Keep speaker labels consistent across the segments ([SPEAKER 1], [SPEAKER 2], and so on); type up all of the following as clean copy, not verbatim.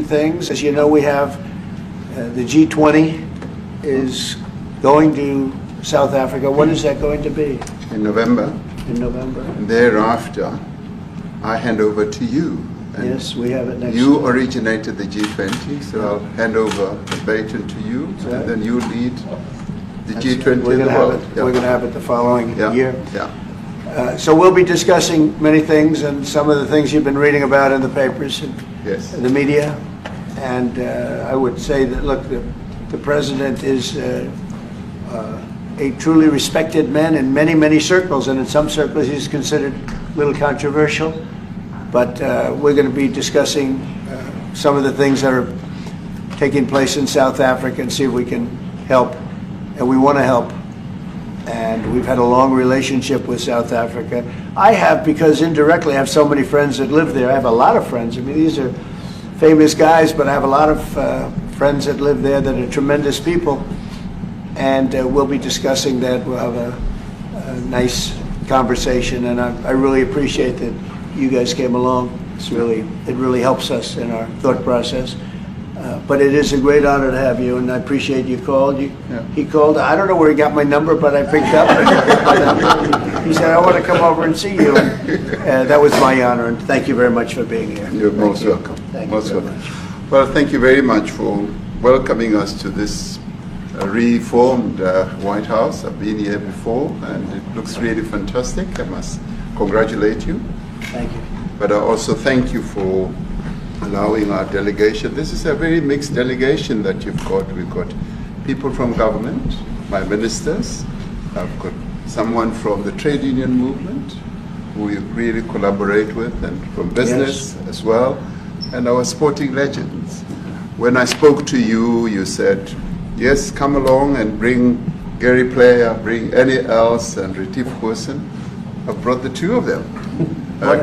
[SPEAKER 1] things. As you know, we have the G20 is going to South Africa. When is that going to be?
[SPEAKER 2] In November.
[SPEAKER 1] In November.
[SPEAKER 2] And thereafter, I hand over to you. And
[SPEAKER 1] yes, we have it next
[SPEAKER 2] You
[SPEAKER 1] year.
[SPEAKER 2] originated the G20, so I'll hand over the baton to you,
[SPEAKER 1] Right.
[SPEAKER 2] and then you lead the
[SPEAKER 1] That's
[SPEAKER 2] G20
[SPEAKER 1] right.
[SPEAKER 2] in the world.
[SPEAKER 1] We're going to have it the following year.
[SPEAKER 2] Yeah.
[SPEAKER 1] So we'll be discussing many things, and some of the things you've been reading about in the papers and
[SPEAKER 2] Yes.
[SPEAKER 1] the media. And I would say that, look, the president is a truly respected man in many, many circles, and in some circles he's considered a little controversial. But we're going to be discussing some of the things that are taking place in South Africa and see if we can help. And we want to help. And we've had a long relationship with South Africa. I have, because indirectly I have so many friends that live there. I have a lot of friends. I mean, these are famous guys, but I have a lot of friends that live there that are tremendous people. And we'll be discussing that. We'll have a nice conversation. And I really appreciate that you guys came along. It really helps us in our thought process. But it is a great honor to have you, and I appreciate you called. He called. I don't know where he got my number, but I picked up. He said, "I want to come over and see you." And that was my honor, and thank you very much for being here.
[SPEAKER 2] You're most welcome.
[SPEAKER 1] Thank
[SPEAKER 2] most
[SPEAKER 1] you very
[SPEAKER 2] welcome.
[SPEAKER 1] much.
[SPEAKER 2] Well, thank you very much for welcoming us to this reformed White House. I've been here before, and it looks really fantastic. I must congratulate you.
[SPEAKER 1] Thank you.
[SPEAKER 2] But I also thank you for allowing our delegation. This is a very mixed delegation that you've got. We've got people from government, my ministers. I've got someone from the trade union movement who we really collaborate with, and from business as well, and our sporting legends. When I spoke to you, you said, yes, come along and bring Gary Player, bring any else, and Retief Goosen. I've brought the two of them.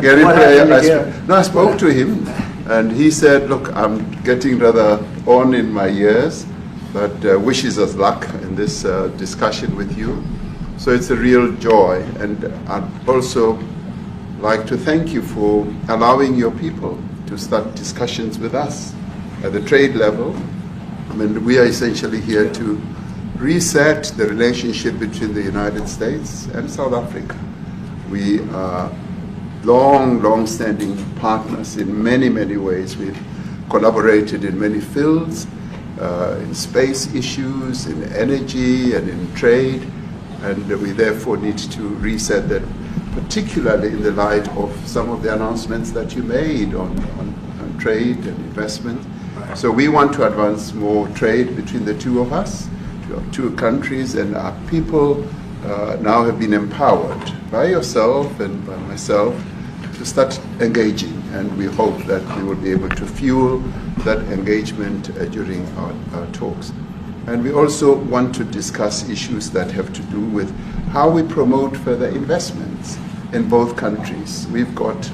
[SPEAKER 2] Gary Player, I spoke to him, and he said, look, I'm getting rather on in my years, but wishes us luck in this discussion with you. So it's a real joy, and I'd also like to thank you for allowing your people to start discussions with us at the trade level. I mean, we are essentially here to reset the relationship between the United States and South Africa. We are long-standing partners in many, many ways. We've collaborated in many fields, in space issues, in energy, and in trade, and we therefore need to reset that, particularly in the light of some of the announcements that you made on trade and investment. So we want to advance more trade between the two of us, two countries, and our people now have been empowered by yourself and by myself to start engaging, and we hope that we will be able to fuel that engagement during our talks. And we also want to discuss issues that have to do with how we promote further investments in both countries. We've got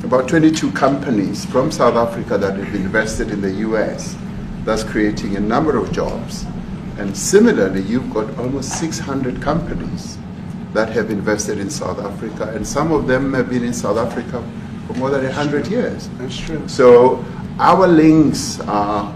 [SPEAKER 2] about 22 companies from South Africa that have invested in the U.S. That's creating a number of jobs. And similarly, you've got almost 600 companies that have invested in South Africa, and some of them have been in South Africa for more than 100 years.
[SPEAKER 1] That's true.
[SPEAKER 2] So our links are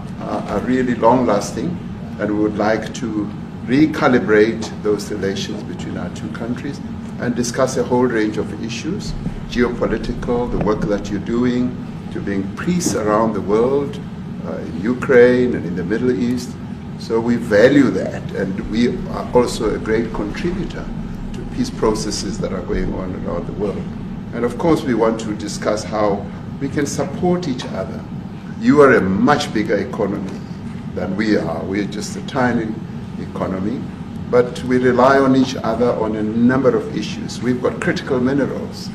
[SPEAKER 2] really long-lasting, and we would like to recalibrate those relations between our two countries and discuss a whole range of issues, geopolitical, the work that you're doing to bring peace around the world, in Ukraine and in the Middle East. So we value that, and we are also a great contributor to peace processes that are going on around the world. And of course, we want to discuss how we can support each other. You are a much bigger economy than we are. We're just a tiny economy, but we rely on each other on a number of issues. We've got critical minerals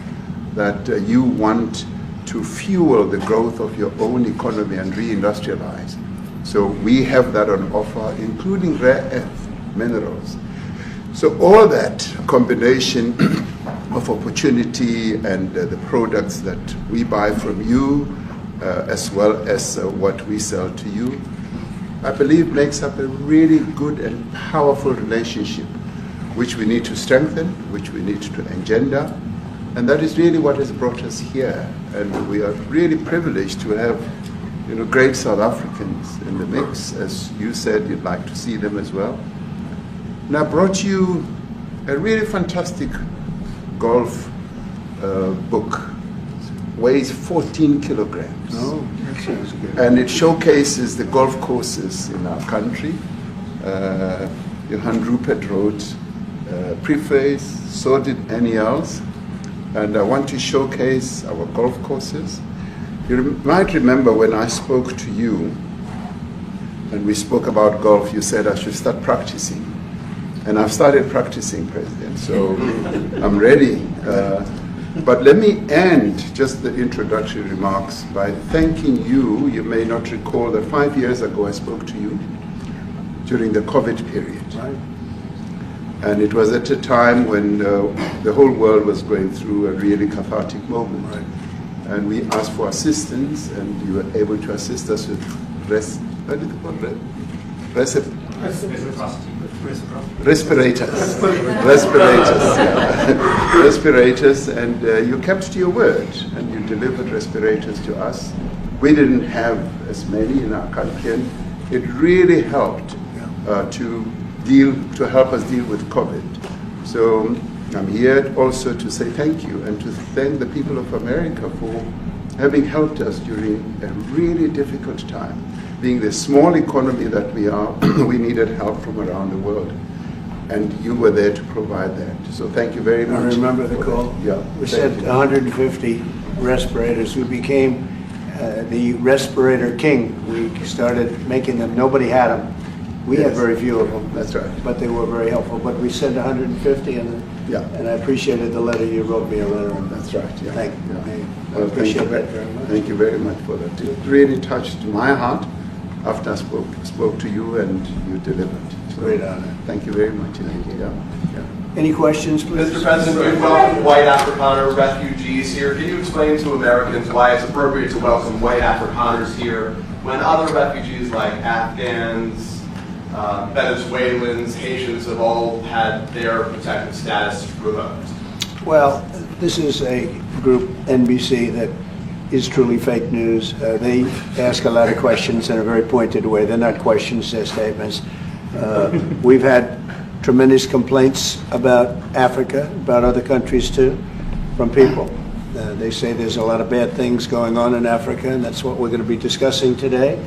[SPEAKER 2] that you want to fuel the growth of your own economy and reindustrialize. So we have that on offer, including rare earth minerals. So all that combination of opportunity and the products that we buy from you, as well as what we sell to you, I believe makes up a really good and powerful relationship, which we need to strengthen, which we need to engender. And that is really what has brought us here. And we are really privileged to have great South Africans in the mix. As you said, you'd like to see them as well. And I brought you a really fantastic golf book. Weighs 14 kilograms.
[SPEAKER 1] Oh, that sounds good.
[SPEAKER 2] And it showcases the golf courses in our country. Johann Rupert wrote preface, so did Annie Els. And I want to showcase our golf courses. You might remember when I spoke to you and we spoke about golf, you said I should start practicing. And I've started practicing, President, so I'm ready. But let me end just the introductory remarks by thanking you. You may not recall that 5 years ago I spoke to you during the COVID period.
[SPEAKER 1] Right.
[SPEAKER 2] And it was at a time when the whole world was going through a really cathartic moment.
[SPEAKER 1] Right.
[SPEAKER 2] And we asked for assistance, and you were able to assist us with respirators, and you kept to your word, and you delivered respirators to us. We didn't have as many in our country, and it really helped to help us deal with COVID. So I'm here also to say thank you and to thank the people of America for having helped us during a really difficult time. Being the small economy that we are, we needed help from around the world. And you were there to provide that. So thank you very much.
[SPEAKER 1] I remember the call.
[SPEAKER 2] Yeah.
[SPEAKER 1] We sent 150 respirators. We became the respirator king. We started making them. Nobody had them. We had very few of them.
[SPEAKER 2] That's right.
[SPEAKER 1] But they were very helpful. But we sent 150, and I appreciated the letter. You wrote me a letter. And
[SPEAKER 2] That's right. Yeah.
[SPEAKER 1] Thank you.
[SPEAKER 2] Yeah.
[SPEAKER 1] I appreciate that very much.
[SPEAKER 2] Thank you very much for that. It really touched my heart after I spoke to you and you delivered. So,
[SPEAKER 1] Great honor.
[SPEAKER 2] Thank you very much. Yeah.
[SPEAKER 1] Any questions, please?
[SPEAKER 3] Mr. President, we welcome white Afrikaner refugees here. Can you explain to Americans why it's appropriate to welcome white Afrikaners here when other refugees like Afghans, Venezuelans, Haitians have all had their protected status revoked?
[SPEAKER 1] Well, this is a group, NBC, that is truly fake news. They ask a lot of questions in a very pointed way. They're not questions, they're statements. We've had tremendous complaints about Africa, about other countries too, from people. They say there's a lot of bad things going on in Africa, and that's what we're going to be discussing today.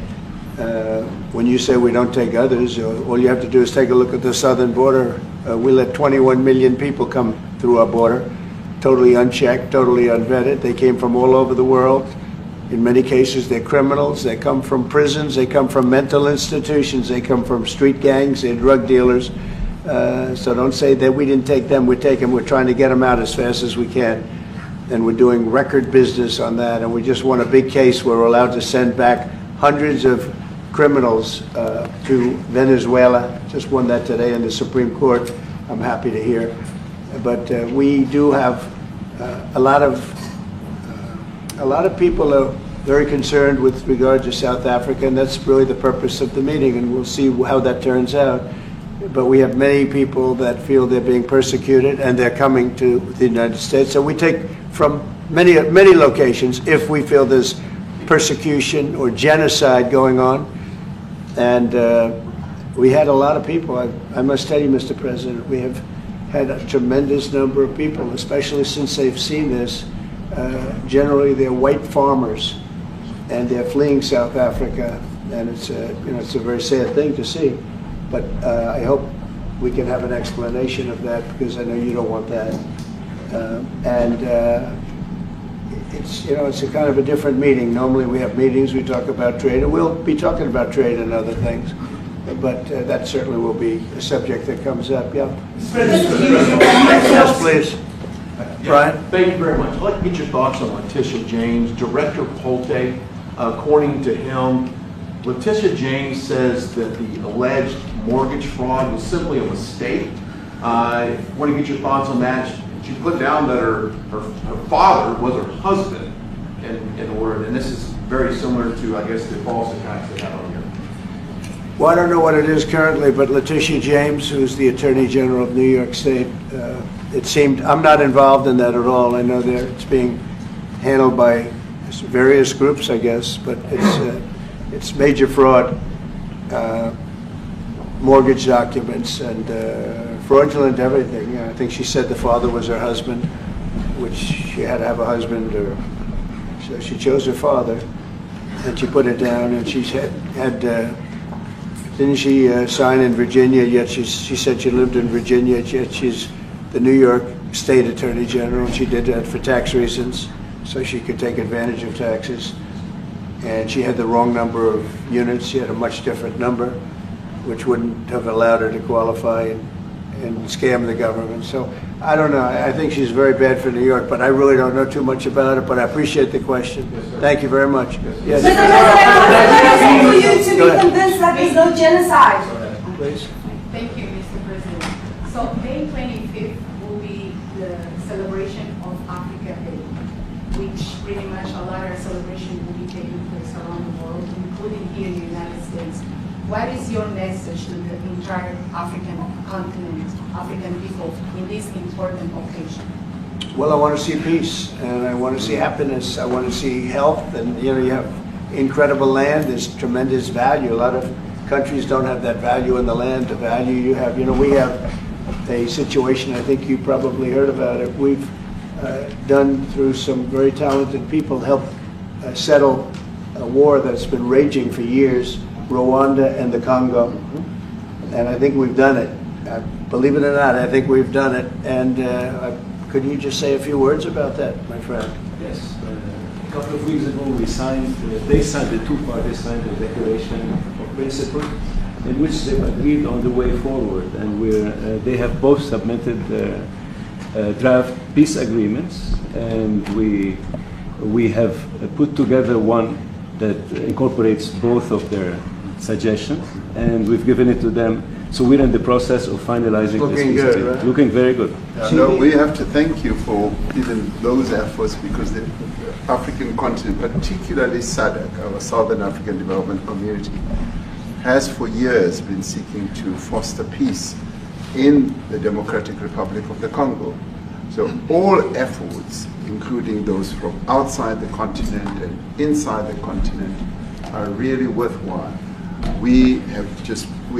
[SPEAKER 1] When you say we don't take others, all you have to do is take a look at the southern border. We let 21 million people come through our border, totally unchecked, totally unvetted. They came from all over the world. In many cases, they're criminals. They come from prisons. They come from mental institutions. They come from street gangs. They're drug dealers. So don't say that we didn't take them. We take them. We're trying to get them out as fast as we can. And we're doing record business on that. And we just won a big case where we're allowed to send back hundreds of criminals to Venezuela. Just won that today in the Supreme Court. I'm happy to hear. But we do have a lot of people are very concerned with regard to South Africa, and that's really the purpose of the meeting, and we'll see how that turns out. But we have many people that feel they're being persecuted, and they're coming to the United States. So we take from many locations if we feel there's persecution or genocide going on. And we had a lot of people. I must tell you, Mr. President, we have had a tremendous number of people, especially since they've seen this. Generally, they're white farmers, and they're fleeing South Africa, and it's a very sad thing to see. But I hope we can have an explanation of that, because I know you don't want that. It's a kind of a different meeting. Normally we have meetings, we talk about trade, and we'll be talking about trade and other things. But that certainly will be a subject that comes up. Yeah. Yes, please. Brian?
[SPEAKER 4] Thank you very much. I'd like to get your thoughts on Letitia James. Director Polte, according to him, Letitia James says that the alleged mortgage fraud was simply a mistake. I want to get your thoughts on that. She put down that her father was her husband in order, and this is very similar to, I guess, the false attacks they had on here.
[SPEAKER 1] Well, I don't know what it is currently, but Letitia James, who's the Attorney General of New York State, it seemed, I'm not involved in that at all. I know it's being handled by various groups, I guess, but it's major fraud, mortgage documents, and fraudulent everything. I think she said the father was her husband, which she had to have a husband, or so she chose her father, and she put it down. And she had didn't she sign in Virginia? Yet she said she lived in Virginia. Yet she's the New York State Attorney General. She did that for tax reasons, so she could take advantage of taxes. And she had the wrong number of units. She had a much different number, which wouldn't have allowed her to qualify and scam the government. So I don't know. I think she's very bad for New York, but I really don't know too much about it. But I appreciate the question. Thank you very much. Yes.
[SPEAKER 5] Mr. President, for you to be convinced that there's no genocide.
[SPEAKER 1] Please.
[SPEAKER 6] Thank you, Mr. President. So May 25th will be the celebration of Africa Day, which pretty much a lot of celebration will be taking place around the world, including here in the United States. What is your message to the entire African continent, African people in this important occasion?
[SPEAKER 1] Well, I want to see peace, and I want to see happiness. I want to see health, and you have incredible land. There's tremendous value. A lot of countries don't have that value in the land. The value you have. We have a situation. I think you probably heard about it. We've done through some very talented people help settle a war that's been raging for years. Rwanda and the Congo, and I think we've done it. Believe it or not, I think we've done it. And could you just say a few words about that, my friend?
[SPEAKER 7] Yes. A couple of weeks ago, we signed. The two parties signed a declaration of principle, in which they agreed on the way forward, and they have both submitted draft peace agreements, and we have put together one that incorporates both of their suggestions, and we've given it to them. So we're in the process of finalizing
[SPEAKER 1] Looking
[SPEAKER 7] this.
[SPEAKER 1] good, right?
[SPEAKER 7] Looking very good.
[SPEAKER 2] No, we have to thank you for even those efforts, because the African continent, particularly SADC, our Southern African Development Community, has for years been seeking to foster peace in the Democratic Republic of the Congo. So all efforts, including those from outside the continent and inside the continent, are really worthwhile. We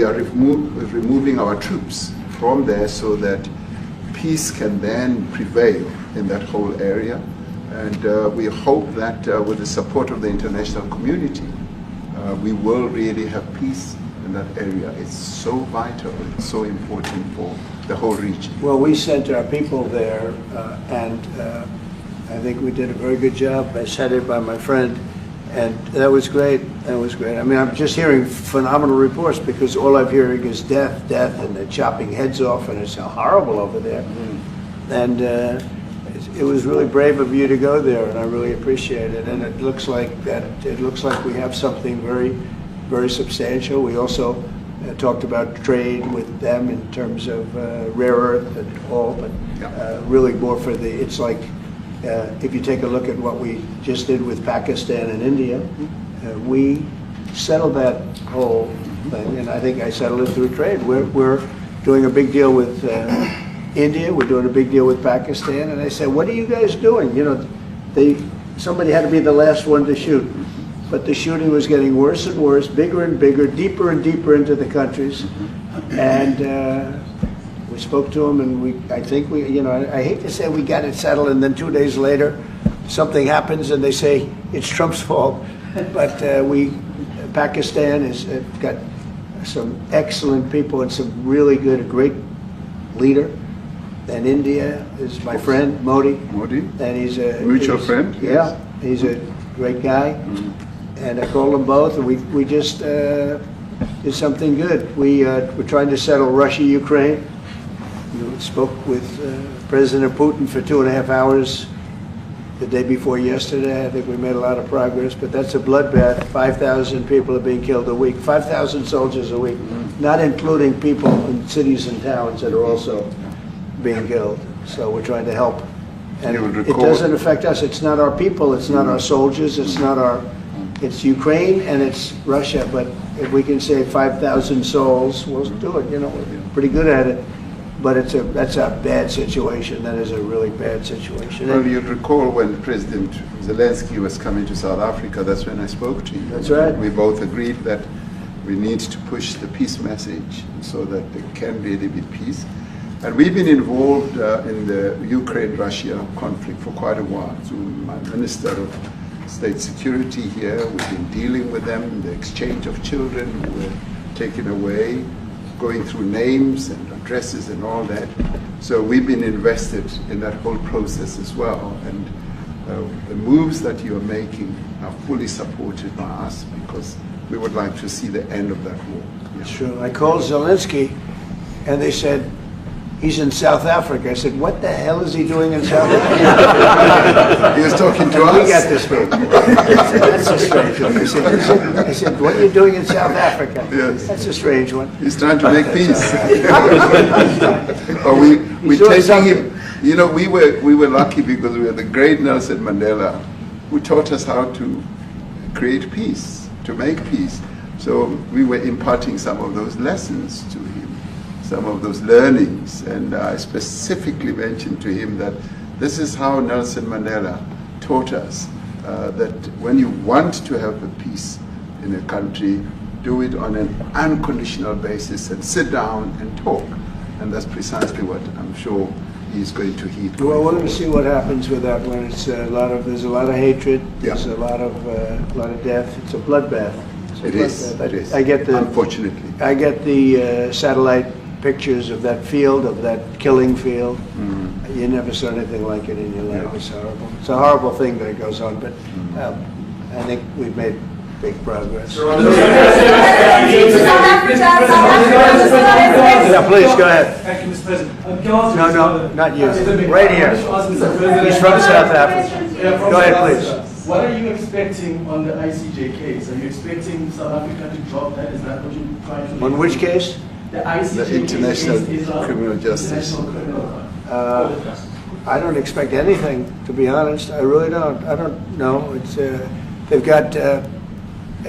[SPEAKER 2] are removing our troops from there so that peace can then prevail in that whole area. And we hope that with the support of the international community, we will really have peace in that area. It's so vital, it's so important for the whole region.
[SPEAKER 1] Well, we sent our people there, and I think we did a very good job, as headed by my friend, and that was great. That was great. I mean, I'm just hearing phenomenal reports, because all I'm hearing is death, and they're chopping heads off, and it's horrible over there. And it was really brave of you to go there, and I really appreciate it. And it looks like we have something very, very substantial. We also talked about trade with them in terms of rare earth and all, but really more for it's like, if you take a look at what we just did with Pakistan and India, we settled that whole thing, and I think I settled it through trade. We're doing a big deal with India, we're doing a big deal with Pakistan, and I said, what are you guys doing? Somebody had to be the last one to shoot. But the shooting was getting worse and worse, bigger and bigger, deeper and deeper into the countries. And we spoke to them, and I think I hate to say we got it settled, and then 2 days later, something happens, and they say it's Trump's fault. But Pakistan has got some excellent people and some really good, great leader. And India is my friend, Modi. And he's a
[SPEAKER 2] mutual friend.
[SPEAKER 1] Yeah, he's a great guy. And I called them both, and we just did something good. We're trying to settle Russia, Ukraine. We spoke with President Putin for 2.5 hours the day before yesterday. I think we made a lot of progress, but that's a bloodbath. 5,000 people are being killed a week, 5,000 soldiers a week, not including people in cities and towns that are also being killed. So we're trying to help. And it doesn't affect us. It's not our people. It's not our soldiers. It's Ukraine and it's Russia. But if we can save 5,000 souls, we'll do it. We're pretty good at it. but that's a bad situation. That is a really bad situation.
[SPEAKER 2] Well, you'd recall when President Zelensky was coming to South Africa, that's when I spoke to you.
[SPEAKER 1] That's right.
[SPEAKER 2] We both agreed that we need to push the peace message so that there can really be peace. And we've been involved in the Ukraine-Russia conflict for quite a while. So my Minister of State Security here, we've been dealing with them, the exchange of children who were taken away, going through names and addresses and all that. So we've been invested in that whole process as well. And the moves that you're making are fully supported by us because we would like to see the end of that war.
[SPEAKER 1] It's true. I called Zelensky, and they said, he's in South Africa. I said, what the hell is he doing in South Africa?
[SPEAKER 2] He was talking to
[SPEAKER 1] We
[SPEAKER 2] us.
[SPEAKER 1] got this straight. That's a strange one. I said, what are you doing in South Africa?
[SPEAKER 2] Yes.
[SPEAKER 1] That's a strange one.
[SPEAKER 2] He's trying to make peace. Or we're
[SPEAKER 1] He's doing
[SPEAKER 2] taking
[SPEAKER 1] something.
[SPEAKER 2] him. You know, we were lucky because we had the great Nelson Mandela, who taught us how to create peace, to make peace. So we were imparting some of those lessons to him, some of those learnings, and I specifically mentioned to him that this is how Nelson Mandela taught us that when you want to have a peace in a country, do it on an unconditional basis and sit down and talk. And that's precisely what I'm sure he's going to heed.
[SPEAKER 1] Well, we're going to see what happens with that one. It's there's a lot of hatred.
[SPEAKER 2] Yeah.
[SPEAKER 1] There's a lot of death. It's a bloodbath.
[SPEAKER 2] It is. It is.
[SPEAKER 1] I get the
[SPEAKER 2] Unfortunately.
[SPEAKER 1] I get the satellite pictures of that field, of that killing field. You never saw anything like it in your life.
[SPEAKER 2] Yeah.
[SPEAKER 1] It's horrible. It's a horrible thing that goes on, but I think we've made big progress. Yeah, please, go ahead.
[SPEAKER 8] Thank you, Mr. President.
[SPEAKER 1] No, not you. Right here. He's from South Africa. Go ahead, please.
[SPEAKER 8] What are you expecting on the ICJ case? Are you expecting South Africa to drop that? Is that what you're trying to do?
[SPEAKER 1] On which case?
[SPEAKER 8] The ICJ
[SPEAKER 2] The International
[SPEAKER 8] case is
[SPEAKER 2] Criminal Justice.
[SPEAKER 8] International Criminal Court.
[SPEAKER 1] I don't expect anything, to be honest. I really don't. I don't know. It's they've got a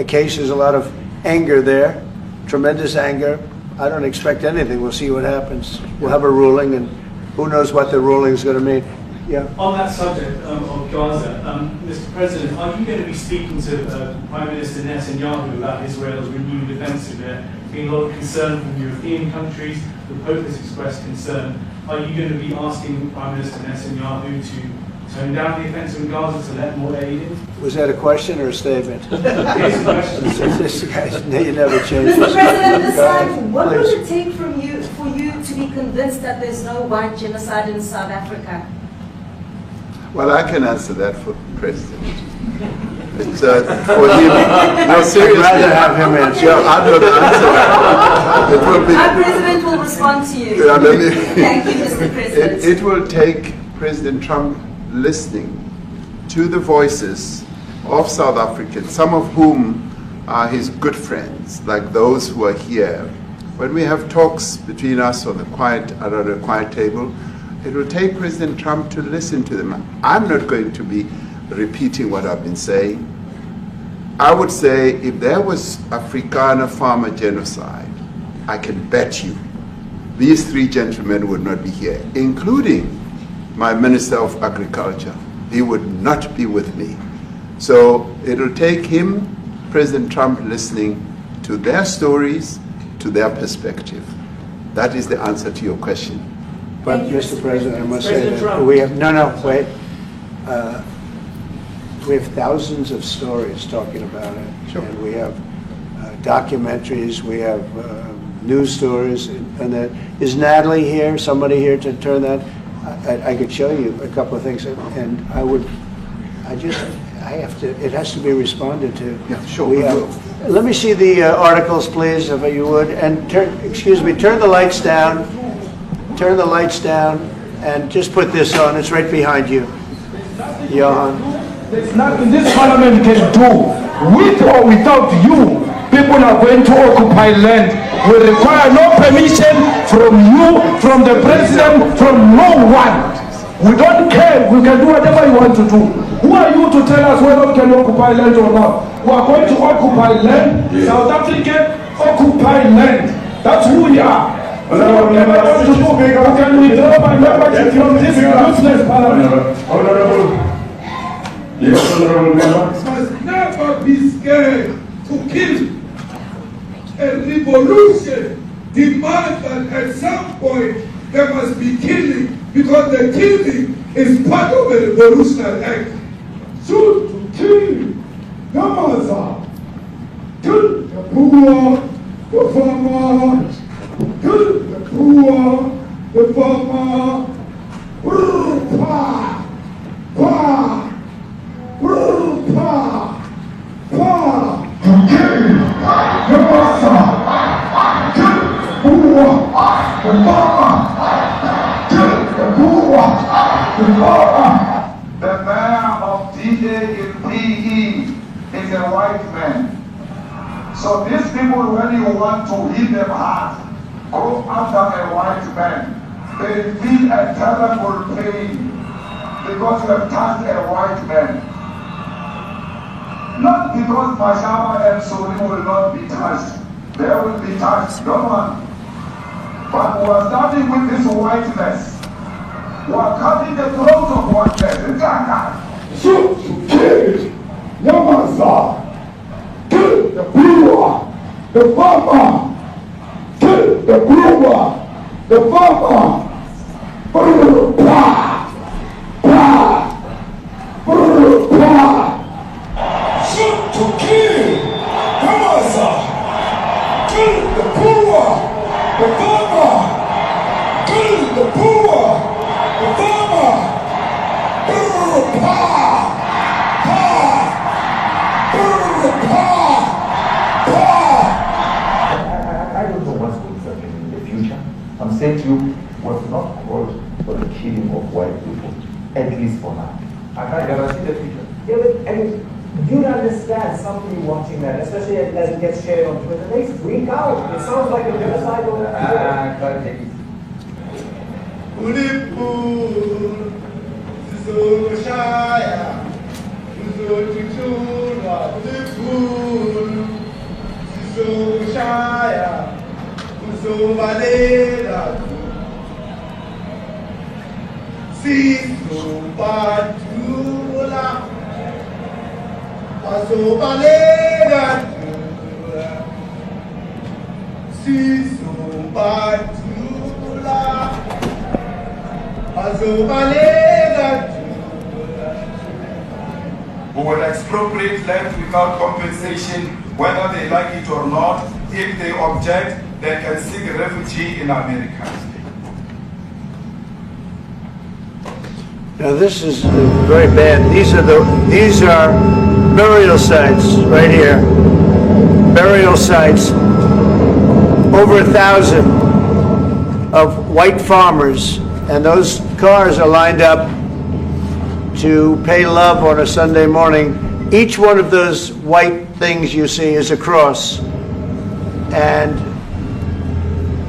[SPEAKER 1] case. There's a lot of anger there, tremendous anger. I don't expect anything. We'll see what happens. We'll have a ruling, and who knows what the ruling is going to mean. Yeah.
[SPEAKER 8] On that subject of Gaza, Mr. President, are you going to be speaking to Prime Minister Netanyahu about Israel's renewed offensive? There has been a lot of concern from European countries. The Pope has expressed concern. Are you going to be asking Prime Minister Netanyahu to tone down the offensive in Gaza to let more aid in?
[SPEAKER 1] Was that a question or a statement?
[SPEAKER 8] Here's the question.
[SPEAKER 1] This guy's, you never change.
[SPEAKER 5] Mr. President, this time, what
[SPEAKER 1] Please.
[SPEAKER 5] would it take for you to be convinced that there's no white genocide in South Africa?
[SPEAKER 2] Well, I can answer that for the President. It's for him. No, seriously.
[SPEAKER 1] I'd rather have him answer.
[SPEAKER 2] Yeah, I'm not answer. It will be.
[SPEAKER 5] Our president will respond to you.
[SPEAKER 2] Yeah, let me-
[SPEAKER 5] Thank you, Mr. President.
[SPEAKER 2] It will take President Trump listening to the voices of South Africans, some of whom are his good friends, like those who are here. When we have talks between us on the around a quiet table, it will take President Trump to listen to them. I'm not going to be repeating what I've been saying. I would say if there was Afrikaner farmer genocide, I can bet you these three gentlemen would not be here, including my Minister of Agriculture. He would not be with me. So it'll take him, President Trump, listening to their stories, to their perspective. That is the answer to your question.
[SPEAKER 1] But,
[SPEAKER 5] Thank you,
[SPEAKER 1] Mr.
[SPEAKER 5] Mr.
[SPEAKER 1] President, I must say
[SPEAKER 8] President
[SPEAKER 1] that
[SPEAKER 8] Trump.
[SPEAKER 1] we have, wait. We have thousands of stories talking about it.
[SPEAKER 2] Sure.
[SPEAKER 1] And we have documentaries, we have news stories, and that, is Natalie here, somebody here to turn that? I could show you a couple of things, and it has to be responded to.
[SPEAKER 2] Yeah, sure,
[SPEAKER 1] We
[SPEAKER 2] we
[SPEAKER 1] have-
[SPEAKER 2] will.
[SPEAKER 1] Let me see the articles, please, if you would, and turn the lights down. Turn the lights down and just put this on. It's right behind you. Johan.
[SPEAKER 9] There's nothing this parliament can do. With or without you, people are going to occupy land. We require no permission from you, from the president, from no one. We don't care. We can do whatever you want to do. Who are you to tell us whether we can occupy land or not? We are going to occupy land. South Africa occupy land. That's who we are. Honorable member, who can withdraw my membership from this useless parliament? Yes, honorable member.
[SPEAKER 10] Must never be scared to kill. A revolution demands that at some point there must be killing, because the killing is part of a revolutionary act.
[SPEAKER 9] Shoot to kill. Namaza. Kill the poor, the farmer. Kill the poor, the farmer. Pa, pa, pa, pa. To kill. Namaza. Kill the poor, the farmer. Kill the poor, the farmer.
[SPEAKER 11] The man of D-Day in PE is a white man. So these people, when you want to hit them hard, go after a white man. They feel a terrible pain because you have touched a white man. Not because Mashama and Suri will not be touched. They will be touched, no one. But we are starting with this whiteness. We are cutting the throat of whiteness.
[SPEAKER 9] Shoot to kill. Namaza. Kill the poor, the farmer. Kill the poor, the farmer. Pa, pa, pa. Shoot to kill. Namaza. Kill the poor, the farmer. Kill the poor, the farmer. Pa,
[SPEAKER 11] I don't know what's going to happen in the future. I'm saying to you, we have not called for the killing of white people, at least for now. I can't guarantee the future.
[SPEAKER 12] Yeah, but I mean, you'd understand somebody watching that, especially as it gets shared on Twitter. They freak out. It sounds like a genocide on Twitter.
[SPEAKER 11] Who will expropriate land without compensation, whether they like it or not. If they object, they can seek refugee in America.
[SPEAKER 1] Now this is very bad. These are burial sites right here. Burial sites. Over 1,000 of white farmers, and those cars are lined up to pay love on a Sunday morning. Each one of those white things you see is a cross, and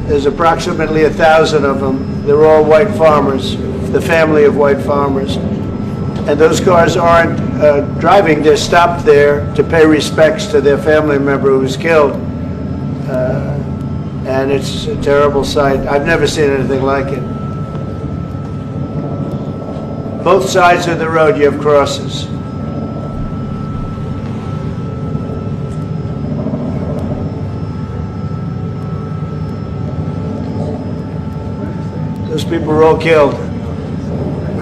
[SPEAKER 1] there's approximately 1,000 of them. They're all white farmers, the family of white farmers. And those cars aren't driving, they're stopped there to pay respects to their family member who was killed. And it's a terrible sight. I've never seen anything like it. Both sides of the road you have crosses. Those people were all killed.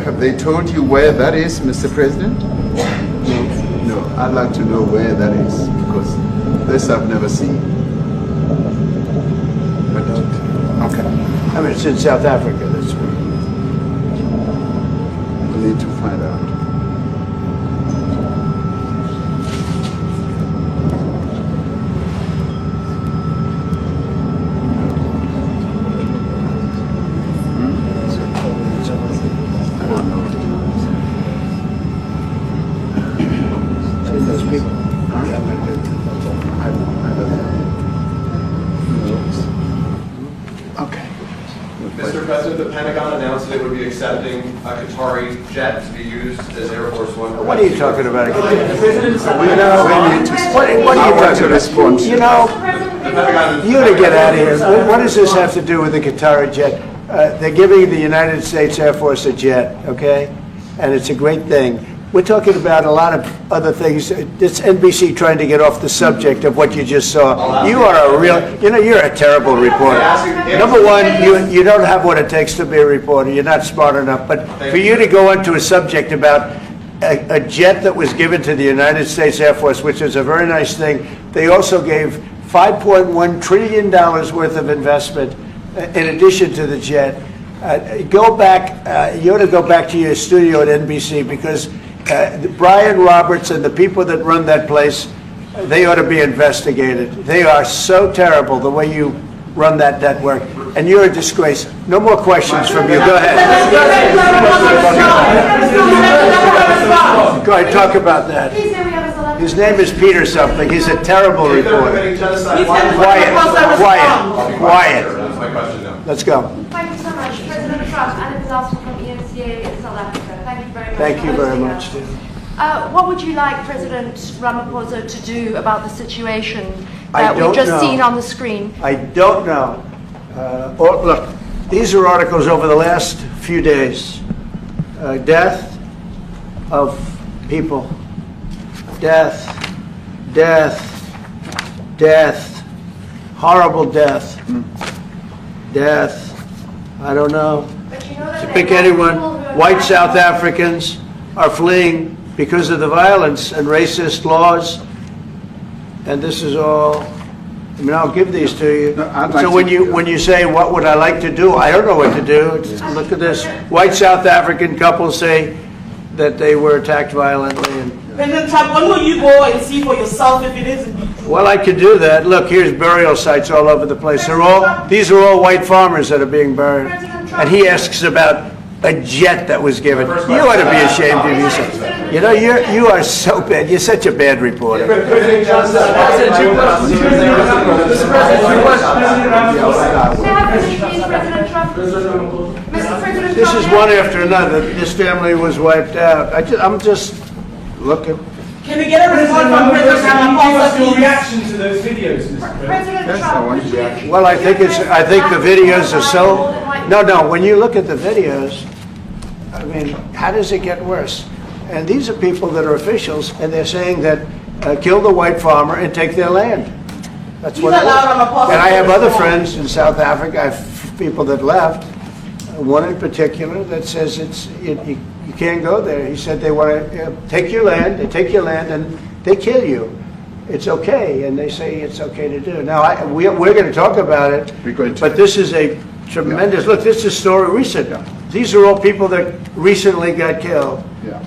[SPEAKER 2] Have they told you where that is, Mr. President? No, I'd like to know where that is, because this I've never seen. But, okay.
[SPEAKER 1] I mean, it's in South Africa, that's right.
[SPEAKER 2] We need to find out.
[SPEAKER 3] Mr. President, the Pentagon announced that it would be accepting a Qatari jet to be used as Air Force One.
[SPEAKER 1] What are you talking about?
[SPEAKER 6] The president
[SPEAKER 1] What are you talking about?
[SPEAKER 2] Respond.
[SPEAKER 1] You know,
[SPEAKER 3] Pentagon.
[SPEAKER 1] You to get out of here. What does this have to do with the Qatar jet? They're giving the United States Air Force a jet, okay? And it's a great thing. We're talking about a lot of other things. It's NBC trying to get off the subject of what you just saw. You are a real, you're a terrible reporter. Number one, you don't have what it takes to be a reporter. You're not smart enough. But for you to go into a subject about a jet that was given to the United States Air Force, which is a very nice thing, they also gave $5.1 trillion worth of investment in addition to the jet. Go back, you ought to go back to your studio at NBC, because Brian Roberts and the people that run that place, they ought to be investigated. They are so terrible the way you run that network, and you're a disgrace. No more questions from you. Go ahead. Go ahead, talk about that. His name is Peter something. He's a terrible reporter. Quiet.
[SPEAKER 3] That's my question now.
[SPEAKER 1] Let's go.
[SPEAKER 5] Thank you so much. President Trump, Anna Pilato from ENCA in South Africa. Thank you very much.
[SPEAKER 1] Thank you very much, Steve.
[SPEAKER 5] What would you like President Ramaphosa to do about the situation
[SPEAKER 1] I
[SPEAKER 5] that we've
[SPEAKER 1] don't
[SPEAKER 5] just
[SPEAKER 1] know.
[SPEAKER 5] seen on the screen?
[SPEAKER 1] I don't know. Look, these are articles over the last few days. Death of people. Death. Horrible death. Death. I don't know.
[SPEAKER 5] But you know that
[SPEAKER 1] To pick anyone, white South Africans are fleeing because of the violence and racist laws. And this is all, I mean, I'll give these to you.
[SPEAKER 2] No, I'd like
[SPEAKER 1] So when you say, what would I like to do? I don't know what to do. Look at this. White South African couples say that they were attacked violently. And,
[SPEAKER 13] President Trump, when will you go and see for yourself if it isn't?
[SPEAKER 1] well, I could do that. Look, here's burial sites all over the place. These are all white farmers that are being buried. And he asks about a jet that was given. You ought to be ashamed of yourself. You are so bad. You're such a bad reporter. This is one after another. This family was wiped out. I'm just looking.
[SPEAKER 13] Can we get a report from President Ramaphosa,
[SPEAKER 8] Your
[SPEAKER 13] please?
[SPEAKER 8] reaction to those videos, Mr. President?
[SPEAKER 5] President Trump, would you...
[SPEAKER 1] Well, I think the videos are so. No. When you look at the videos, I mean, how does it get worse? And these are people that are officials, and they're saying that kill the white farmer and take their land. That's what it was. And I have other friends in South Africa. I have people that left. One in particular that says you can't go there. He said they want to take your land. They take your land and they kill you. It's okay, and they say it's okay to do. Now we're going to talk about it.
[SPEAKER 2] We're going to.
[SPEAKER 1] But this is a tremendous look. This is a story recent. These are all people that recently got killed.
[SPEAKER 2] Yeah.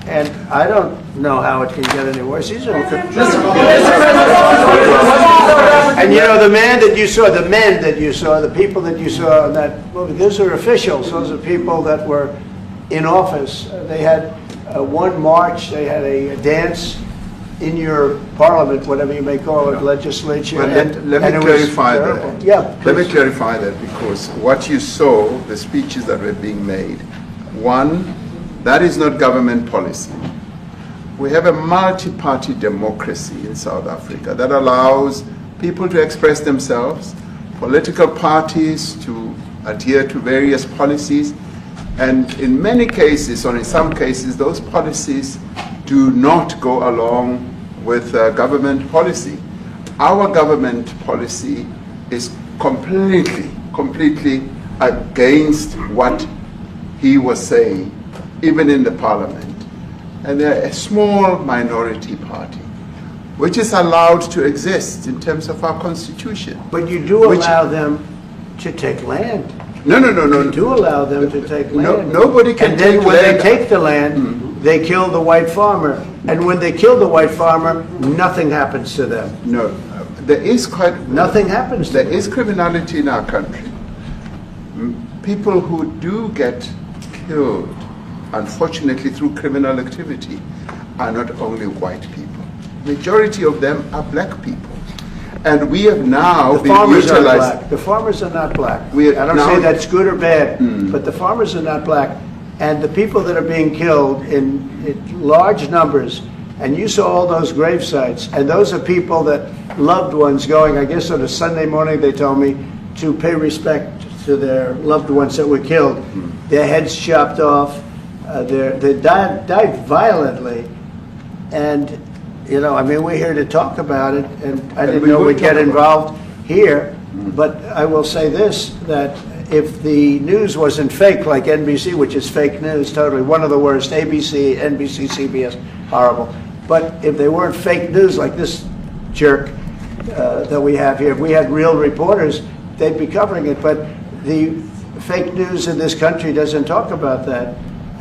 [SPEAKER 1] And I don't know how it can get any worse. These are and the men that you saw, the people that you saw in that movie, those are officials. Those are people that were in office. They had one march. They had a dance in your parliament, whatever you may call it, legislature.
[SPEAKER 2] Well, let me clarify that.
[SPEAKER 1] Yeah,
[SPEAKER 2] let me clarify that, because what you saw, the speeches that were being made, one, that is not government policy. We have a multi-party democracy in South Africa that allows people to express themselves, political parties to adhere to various policies, and in many cases, or in some cases, those policies do not go along with government policy. Our government policy is completely against what he was saying, even in the parliament. And they're a small minority party, which is allowed to exist in terms of our constitution.
[SPEAKER 1] But you do allow them to take land.
[SPEAKER 2] No.
[SPEAKER 1] You do allow them to take land.
[SPEAKER 2] Nobody can take land.
[SPEAKER 1] And then when they take the land, they kill the white farmer. And when they kill the white farmer, nothing happens to them.
[SPEAKER 2] No, there is
[SPEAKER 1] nothing happens to them.
[SPEAKER 2] There is criminality in our country. People who do get killed, unfortunately through criminal activity, are not only white people. Majority of them are black people. And we have now
[SPEAKER 1] The farmers are black. The farmers are not black. I don't say that's good or bad, but the farmers are not black. And the people that are being killed in large numbers, And you saw all those grave sites, and those are people that loved ones going, I guess on a Sunday morning, they told me, to pay respect to their loved ones that were killed. Their heads chopped off, they died violently. And, you know, I mean, we're here to talk about it, and I didn't know we'd get involved here, but I will say this, that if the news wasn't fake, like NBC, which is fake news, totally, one of the worst, ABC, NBC, CBS, horrible. But if they weren't fake news like this jerk that we have here, if we had real reporters, they'd be covering it. But the fake news in this country doesn't talk about that.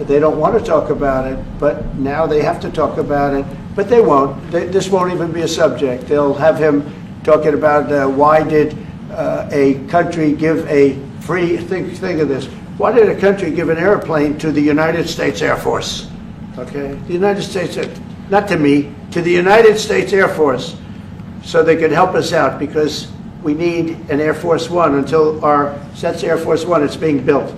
[SPEAKER 1] They don't want to talk about it, but now they have to talk about it. But they won't. This won't even be a subject. They'll have him talking about why did a country give a free, think of this, why did a country give an airplane to the United States Air Force? Okay, the United States, not to me, to the United States Air Force, so they could help us out, because we need an Air Force One until that's Air Force One, it's being built.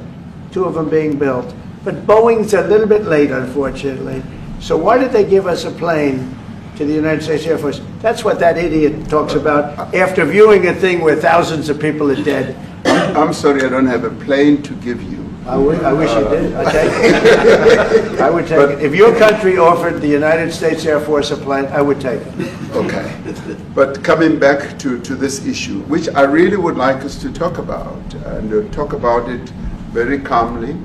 [SPEAKER 1] 2 of them being built. But Boeing's a little bit late, unfortunately. So why did they give us a plane to the United States Air Force? That's what that idiot talks about after viewing a thing where thousands of people are dead.
[SPEAKER 2] I'm sorry, I don't have a plane to give you.
[SPEAKER 1] I wish you did. I'd take it. I would take it. If your country offered the United States Air Force a plane, I would take it.
[SPEAKER 2] Okay. But coming back to this issue, which I really would like us to talk about, and talk about it very calmly.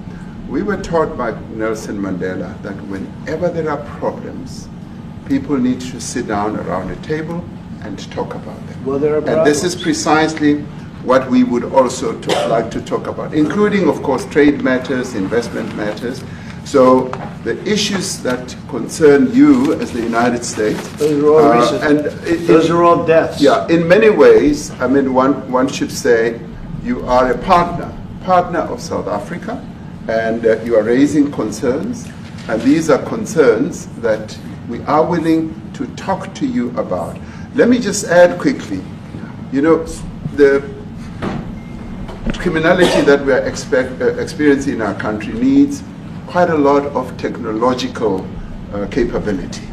[SPEAKER 2] We were taught by Nelson Mandela that whenever there are problems, people need to sit down around a table and talk about them.
[SPEAKER 1] Well, there are problems.
[SPEAKER 2] And this is precisely what we would also like to talk about, including, of course, trade matters, investment matters. So the issues that concern you as the United States.
[SPEAKER 1] Those are all recent. Those are all deaths.
[SPEAKER 2] Yeah, in many ways, I mean, one should say you are a partner of South Africa, and you are raising concerns, and these are concerns that we are willing to talk to you about. Let me just add quickly, you know, the criminality that we are experiencing in our country needs quite a lot of technological capability.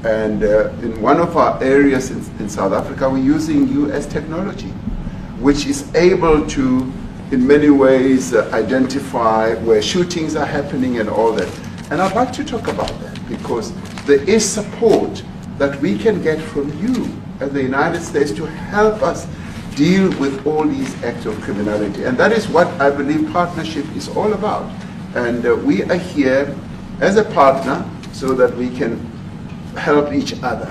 [SPEAKER 2] And in one of our areas in South Africa, we're using U.S. technology, which is able to, in many ways, identify where shootings are happening and all that. And I'd like to talk about that, because there is support that we can get from you as the United States to help us deal with all these acts of criminality. And that is what I believe partnership is all about. And we are here as a partner so that we can help each other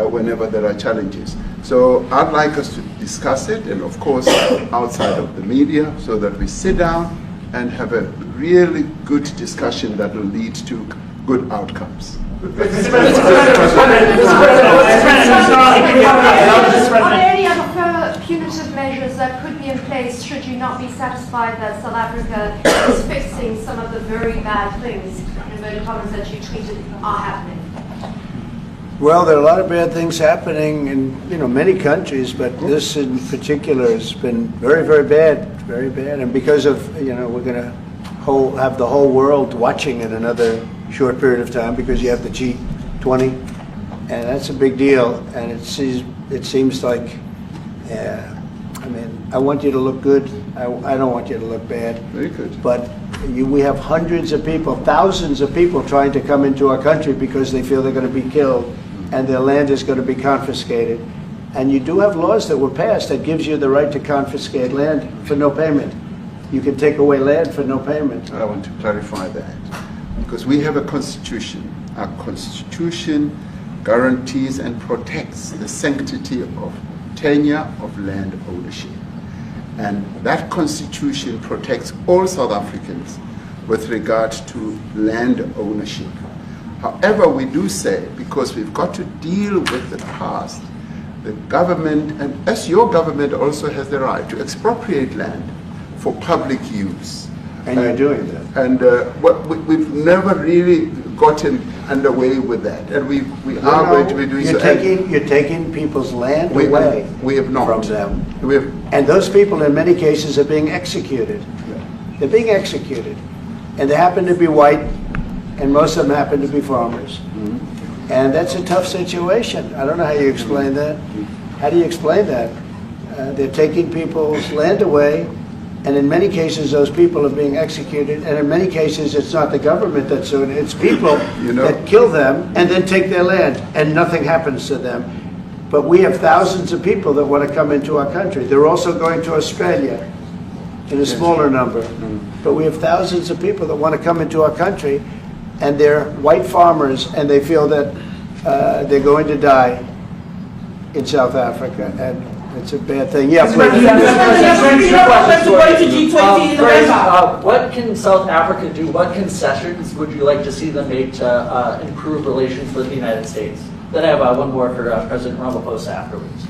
[SPEAKER 2] whenever there are challenges. So I'd like us to discuss it, and of course outside of the media, so that we sit down and have a really good discussion that will lead to good outcomes.
[SPEAKER 5] Are there any other further punitive measures that could be in place should you not be satisfied that South Africa is fixing some of the very bad things, in inverted commas, that you tweeted are happening?
[SPEAKER 1] Well, there are a lot of bad things happening in many countries, but this in particular has been very, very bad, very bad. And because of we're going to have the whole world watching in another short period of time, because you have the G20, and that's a big deal. And it seems like, I mean, I want you to look good. I don't want you to look bad.
[SPEAKER 2] Very good.
[SPEAKER 1] But we have hundreds of people, thousands of people trying to come into our country because they feel they're going to be killed, and their land is going to be confiscated. And you do have laws that were passed that gives you the right to confiscate land for no payment. You can take away land for no payment.
[SPEAKER 2] I want to clarify that, because we have a constitution. Our constitution guarantees and protects the sanctity of tenure of land ownership. And that constitution protects all South Africans with regard to land ownership. However, we do say, because we've got to deal with the past, the government, and as your government also has the right to expropriate land for public use.
[SPEAKER 1] And you're doing that.
[SPEAKER 2] And we've never really gotten underway with that. And we are going to be doing so.
[SPEAKER 1] You're taking people's land away
[SPEAKER 2] we have not.
[SPEAKER 1] from them. And those people in many cases are being executed.
[SPEAKER 2] Yeah.
[SPEAKER 1] They're being executed. And they happen to be white, and most of them happen to be farmers.
[SPEAKER 2] Mm-hmm.
[SPEAKER 1] And that's a tough situation. I don't know how you explain that. How do you explain that? They're taking people's land away, and in many cases those people are being executed, and in many cases it's not the government that's doing it, it's people that kill them and then take their land, and nothing happens to them. But we have thousands of people that want to come into our country. They're also going to Australia in a smaller number. But we have thousands of people that want to come into our country, and they're white farmers, and they feel that they're going to die in South Africa, and it's a bad thing. Yeah, please.
[SPEAKER 14] What can South Africa do? What concessions would you like to see them make to improve relations with the United States? Then I have one more for President Ramaphosa afterwards.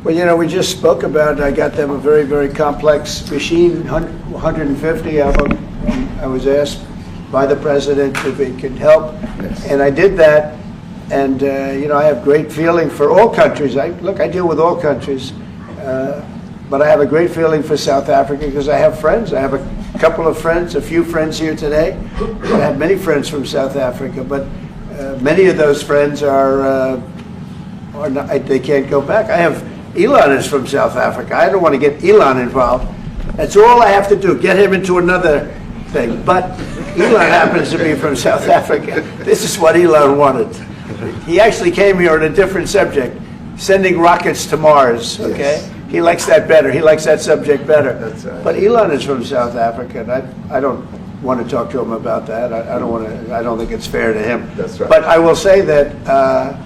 [SPEAKER 1] Well, you know, we just spoke about, I got them a very, very complex machine, 150 of them. I was asked by the president if he could help, and I did that. And, you know, I have great feeling for all countries. I deal with all countries. But I have a great feeling for South Africa because I have friends. I have a couple of friends, a few friends here today. I have many friends from South Africa, but many of those friends are not, they can't go back. I have, Elon is from South Africa. I don't want to get Elon involved. That's all I have to do, get him into another thing. But Elon happens to be from South Africa. This is what Elon wanted. He actually came here on a different subject, sending rockets to Mars, okay? Yes. He likes that better. He likes that subject better. That's right. But Elon is from South Africa, and I don't want to talk to him about that. I don't think it's fair to him.
[SPEAKER 2] That's right.
[SPEAKER 1] But I will say that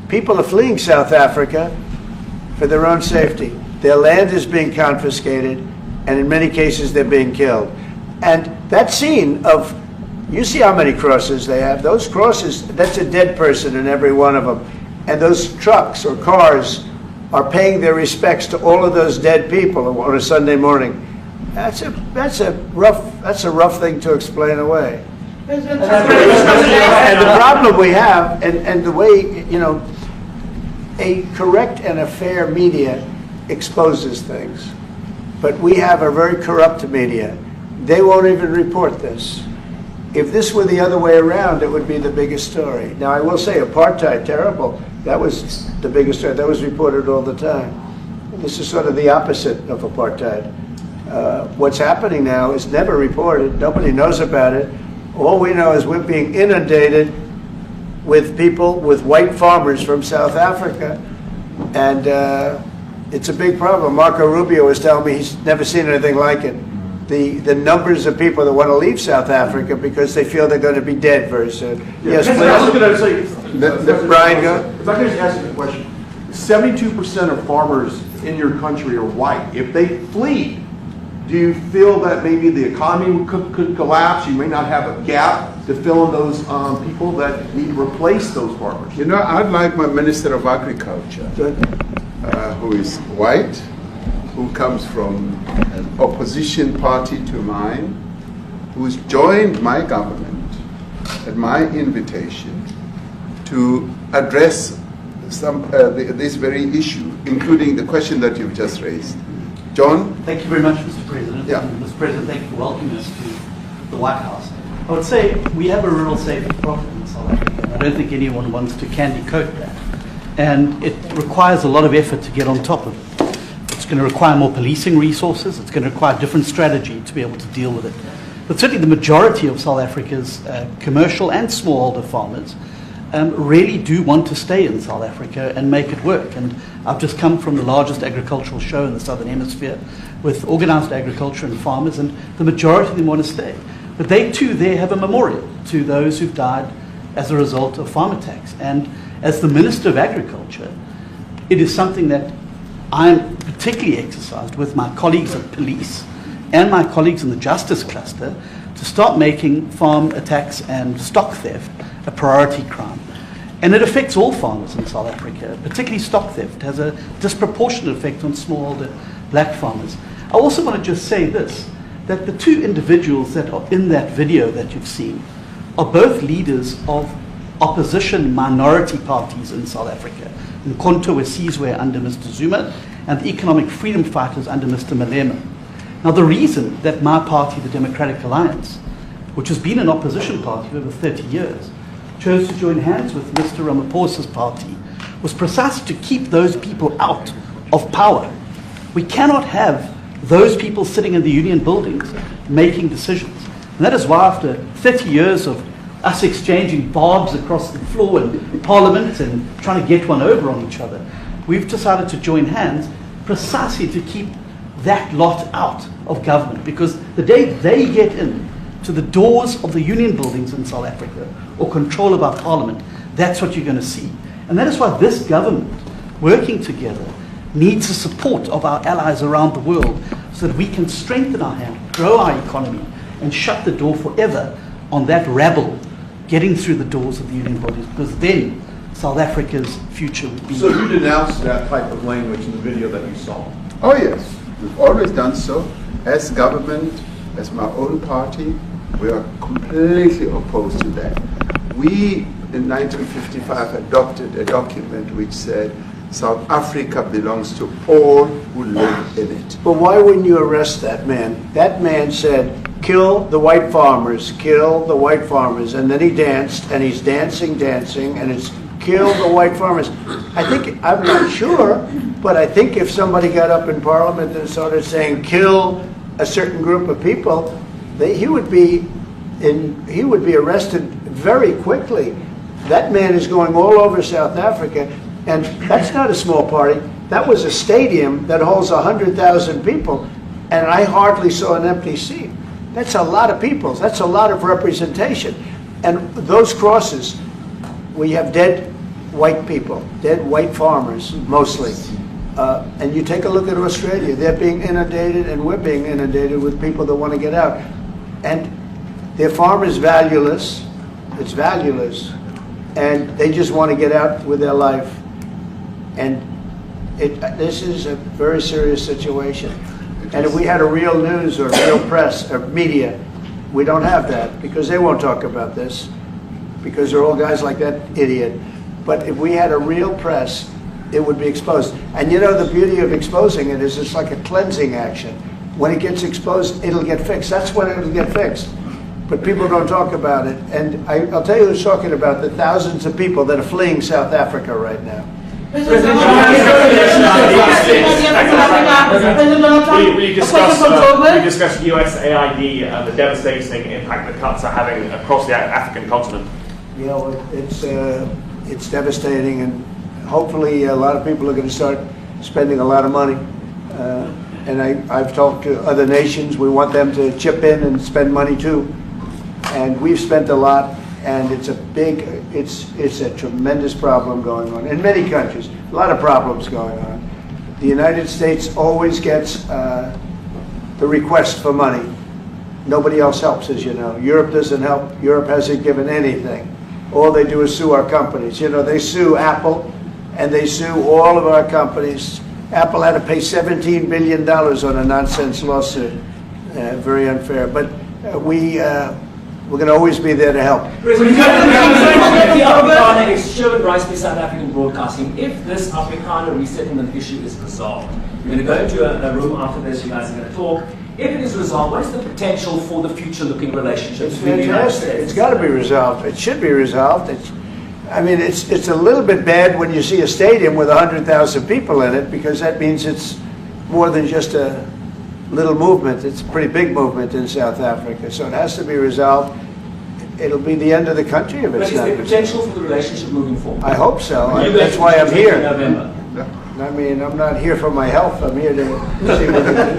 [SPEAKER 1] people are fleeing South Africa for their own safety. Their land is being confiscated, and in many cases they're being killed. And that scene of, you see how many crosses they have. Those crosses, that's a dead person in every one of them. And those trucks or cars are paying their respects to all of those dead people on a Sunday morning. That's a rough thing to explain away. And the problem we have, and the way, you know, a correct and a fair media exposes things. But we have a very corrupt media. They won't even report this. If this were the other way around, it would be the biggest story. Now, I will say apartheid, terrible. That was the biggest story. That was reported all the time. This is sort of the opposite of apartheid. What's happening now is never reported. Nobody knows about it. All we know is we're being inundated with people, with white farmers from South Africa. And it's a big problem. Marco Rubio was telling me he's never seen anything like it. The numbers of people that want to leave South Africa because they feel they're going to be dead very soon.
[SPEAKER 4] Yeah,
[SPEAKER 1] Yes,
[SPEAKER 4] I was going to say,
[SPEAKER 1] Brian, go.
[SPEAKER 4] If I could just ask you a question. 72% of farmers in your country are white. If they flee, do you feel that maybe the economy could collapse? You may not have a gap to fill in those people that need to replace those farmers.
[SPEAKER 2] You know, I'd like my Minister of Agriculture, who is white, who comes from an opposition party to mine, who's joined my government at my invitation to address this very issue, including the question that you've just raised. John?
[SPEAKER 15] Thank you very much, Mr. President.
[SPEAKER 2] Yeah.
[SPEAKER 15] Mr. President, thank you for welcoming us to the White House. I would say we have a rural safety problem in South Africa. I don't think anyone wants to candy coat that. And it requires a lot of effort to get on top of it. It's going to require more policing resources. It's going to require a different strategy to be able to deal with it. But certainly the majority of South Africa's commercial and smallholder farmers really do want to stay in South Africa and make it work. And I've just come from the largest agricultural show in the Southern Hemisphere with organized agriculture and farmers, and the majority of them want to stay. But they too there have a memorial to those who've died as a result of farm attacks. And as the Minister of Agriculture, it is something that I'm particularly exercised with my colleagues at police and my colleagues in the justice cluster to start making farm attacks and stock theft a priority crime. And it affects all farmers in South Africa, particularly stock theft. It has a disproportionate effect on smallholder black farmers. I also want to just say this, that the two individuals that are in that video that you've seen are both leaders of opposition minority parties in South Africa. Umkhonto we Sizwe under Mr. Zuma and the economic freedom fighters under Mr. Malema. Now the reason that my party, the Democratic Alliance, which has been an opposition party for over 30 years, chose to join hands with Mr. Ramaphosa's party was precisely to keep those people out of power. We cannot have those people sitting in the union buildings making decisions. And that is why after 30 years of us exchanging barbs across the floor in Parliament and trying to get one over on each other, we've decided to join hands precisely to keep that lot out of government. Because the day they get in to the doors of the union buildings in South Africa or control of our Parliament, that's what you're going to see. And that is why this government, working together, needs the support of our allies around the world so that we can strengthen our hand, grow our economy, and shut the door forever on that rabble getting through the doors of the union bodies, because then South Africa's future would be...
[SPEAKER 4] So you denounced that type of language in the video that you saw?
[SPEAKER 2] Oh yes, we've always done so. As government, as my own party, we are completely opposed to that. We, in 1955, adopted a document which said South Africa belongs to all who live in it.
[SPEAKER 1] But why wouldn't you arrest that man? That man said, kill the white farmers, kill the white farmers. And then he danced, and he's dancing, and it's kill the white farmers. I'm not sure, but I think if somebody got up in Parliament and started saying kill a certain group of people, he would be arrested very quickly. That man is going all over South Africa, and that's not a small party. That was a stadium that holds 100,000 people, and I hardly saw an empty seat. That's a lot of people. That's a lot of representation. And those crosses, we have dead white people, dead white farmers, mostly. And you take a look at Australia, they're being inundated, and we're being inundated with people that want to get out. And their farm is valueless. It's valueless. And they just want to get out with their life. And this is a very serious situation. And if we had a real news or real press or media, we don't have that because they won't talk about this because they're all guys like that idiot. But if we had a real press, it would be exposed. And you know, the beauty of exposing it is it's like a cleansing action. When it gets exposed, it'll get fixed. That's when it'll get fixed. But people don't talk about it. And I'll tell you who's talking about the thousands of people that are fleeing South Africa right now.
[SPEAKER 8] Will you discuss U.S. AID and the devastating impact the cuts are having across the African continent?
[SPEAKER 1] You know, it's devastating, and hopefully a lot of people are going to start spending a lot of money. And I've talked to other nations. We want them to chip in and spend money too. And we've spent a lot. And it's a tremendous problem going on in many countries. A lot of problems going on. The United States always gets the request for money. Nobody else helps, as you know. Europe doesn't help. Europe hasn't given anything. All they do is sue our companies. You know, they sue Apple, and they sue all of our companies. Apple had to pay $17 billion on a nonsense lawsuit. Very unfair. But we're going to always be there to help.
[SPEAKER 16] The Afrikaner is human rights by South African broadcasting. If this Afrikaner resettlement issue is resolved, you're going to go into a room after this, you guys are going to talk. If it is resolved, what is the potential for the future-looking relationship between the United States?
[SPEAKER 1] It's got to be resolved. It should be resolved. It's a little bit bad when you see a stadium with 100,000 people in it, because that means it's more than just a little movement. It's a pretty big movement in South Africa, so it has to be resolved. It'll be the end of the country if it's not.
[SPEAKER 16] But is there potential for the relationship moving forward?
[SPEAKER 1] I hope so. That's why I'm here. I mean, I'm not here for my health. I'm here to see what it is.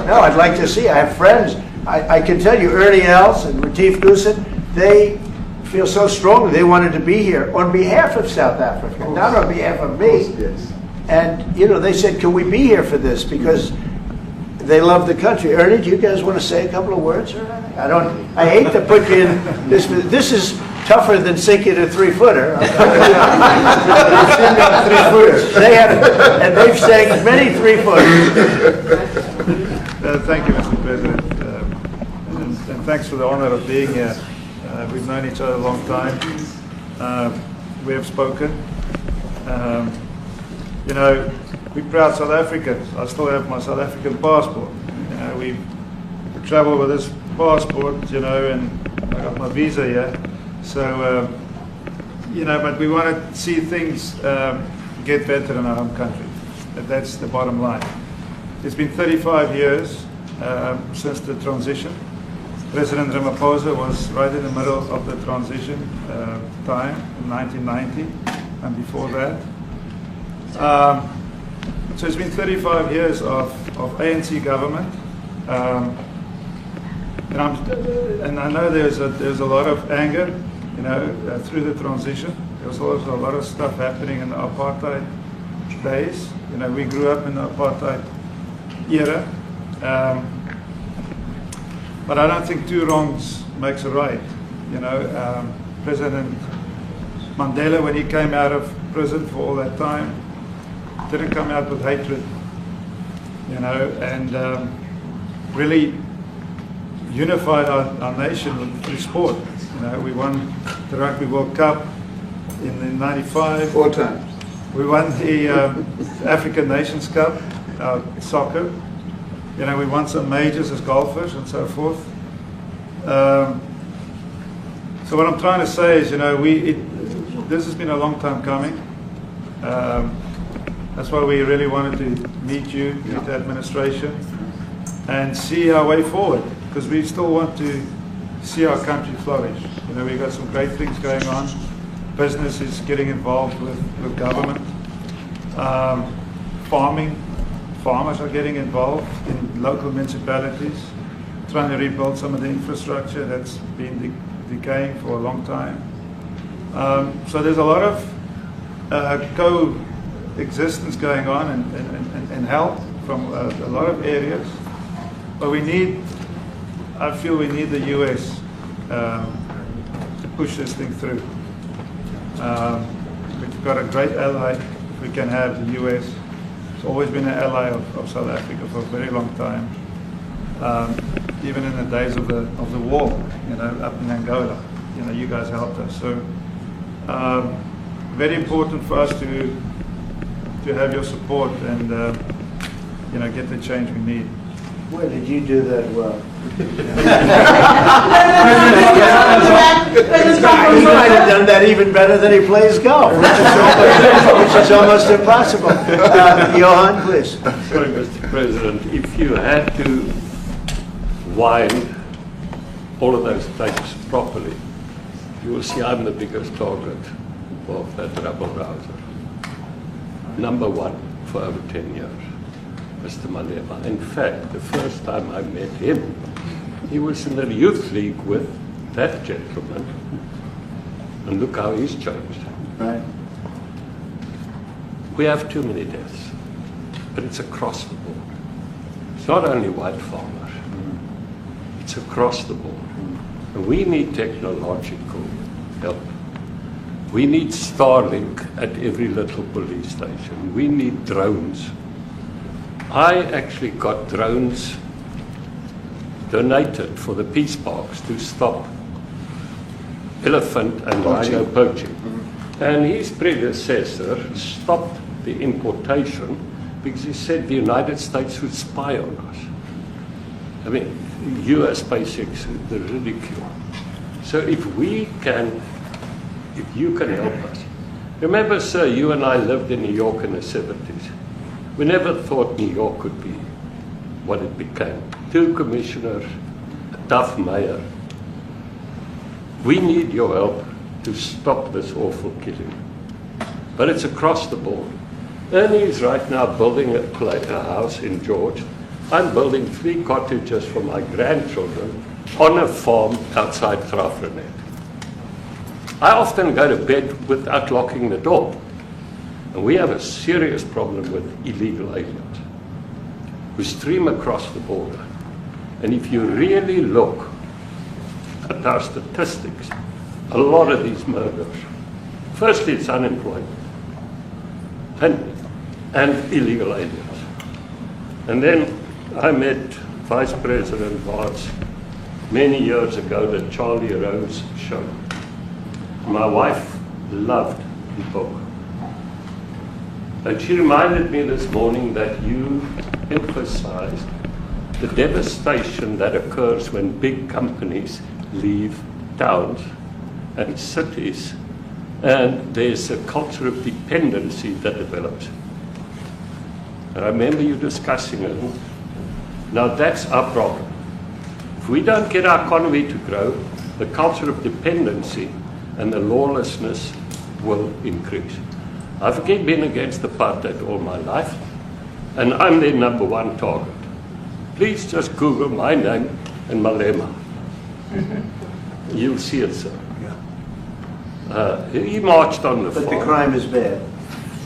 [SPEAKER 1] No, I'd like to see. I have friends. I can tell you, Ernie Els and Retief Goosen, they feel so strongly they wanted to be here on behalf of South Africa, not on behalf of me.
[SPEAKER 2] Yes.
[SPEAKER 1] And, you know, they said, can we be here for this? Because they love the country. Ernie, do you guys want to say a couple of words? I hate to put you in this. This is tougher than sinking a 3-footer. And they've sank many 3-footers.
[SPEAKER 17] Thank you, Mr. President. And thanks for the honor of being here. We've known each other a long time. We have spoken. You know, we're proud South Africans. I still have my South African passport. You know, we travel with this passport, you know, and I got my visa here. So but we want to see things get better in our home country. That's the bottom line. It's been 35 years since the transition. President Ramaphosa was right in the middle of the transition time in 1990 and before that. So it's been 35 years of ANC government. And I know there's a lot of anger, through the transition. There was also a lot of stuff happening in the apartheid days. We grew up in the apartheid era. But I don't think two wrongs makes a right. President Mandela, when he came out of prison for all that time, didn't come out with hatred, and really unified our nation through sport. We won the Rugby World Cup in '95.
[SPEAKER 2] 4 times.
[SPEAKER 17] We won the African Nations Cup, soccer. We won some majors as golfers and so forth. So what I'm trying to say is, this has been a long time coming. That's why we really wanted to meet you, meet the administration, and see our way forward, because we still want to see our country flourish. We've got some great things going on. Business is getting involved with government. Farmers are getting involved in local municipalities, trying to rebuild some of the infrastructure that's been decaying for a long time. So there's a lot of coexistence going on and help from a lot of areas. But I feel we need the U.S. To push this thing through. We've got a great ally if we can have the U.S. It's always been an ally of South Africa for a very long time, even in the days of the war, up in Angola. You guys helped us. So very important for us to have your support and get the change we need.
[SPEAKER 1] Where did you do that well? You might have done that even better than he plays golf, which is almost impossible. Johan, please.
[SPEAKER 18] Sorry, Mr. President, if you had to wind all of those tapes properly, you will see I'm the biggest target of that rabble-rouser. Number one for over 10 years. Mr. Malema. In fact, the first time I met him, he was in the youth league with that gentleman. And look how he's changed.
[SPEAKER 1] Right.
[SPEAKER 18] We have too many deaths, but it's across the board. It's not only white farmers, it's across the board. And we need technological help. We need Starlink at every little police station. We need drones. I actually got drones donated for the peace parks to stop elephant and rhino poaching. And his predecessor stopped the importation because he said the United States would spy on us. I mean, U.S. basics, the ridicule. So if you can help us. Remember, sir, you and I lived in New York in the 70s. We never thought New York could be what it became. 2 commissioners, a tough mayor. We need your help to stop this awful killing. But it's across the board. Ernie is right now building a house in George. I'm building 3 cottages for my grandchildren on a farm outside Graaff-Reinet. I often go to bed without locking the door. And we have a serious problem with illegal aliens who stream across the border. And if you really look at our statistics, a lot of these murders, firstly it's unemployment and illegal aliens. And then I met Vice President Barnes many years ago, the Charlie Rose show. My wife loved the book. And she reminded me this morning that you emphasized the devastation that occurs when big companies leave towns and cities and there's a culture of dependency that develops. And I remember you discussing it. Now that's our problem. If we don't get our economy to grow, the culture of dependency and the lawlessness will increase. I've been against apartheid all my life, and I'm their #1 target. Please just Google my name and Malema. You'll see it, sir. He marched on the farm.
[SPEAKER 1] But the crime is bad.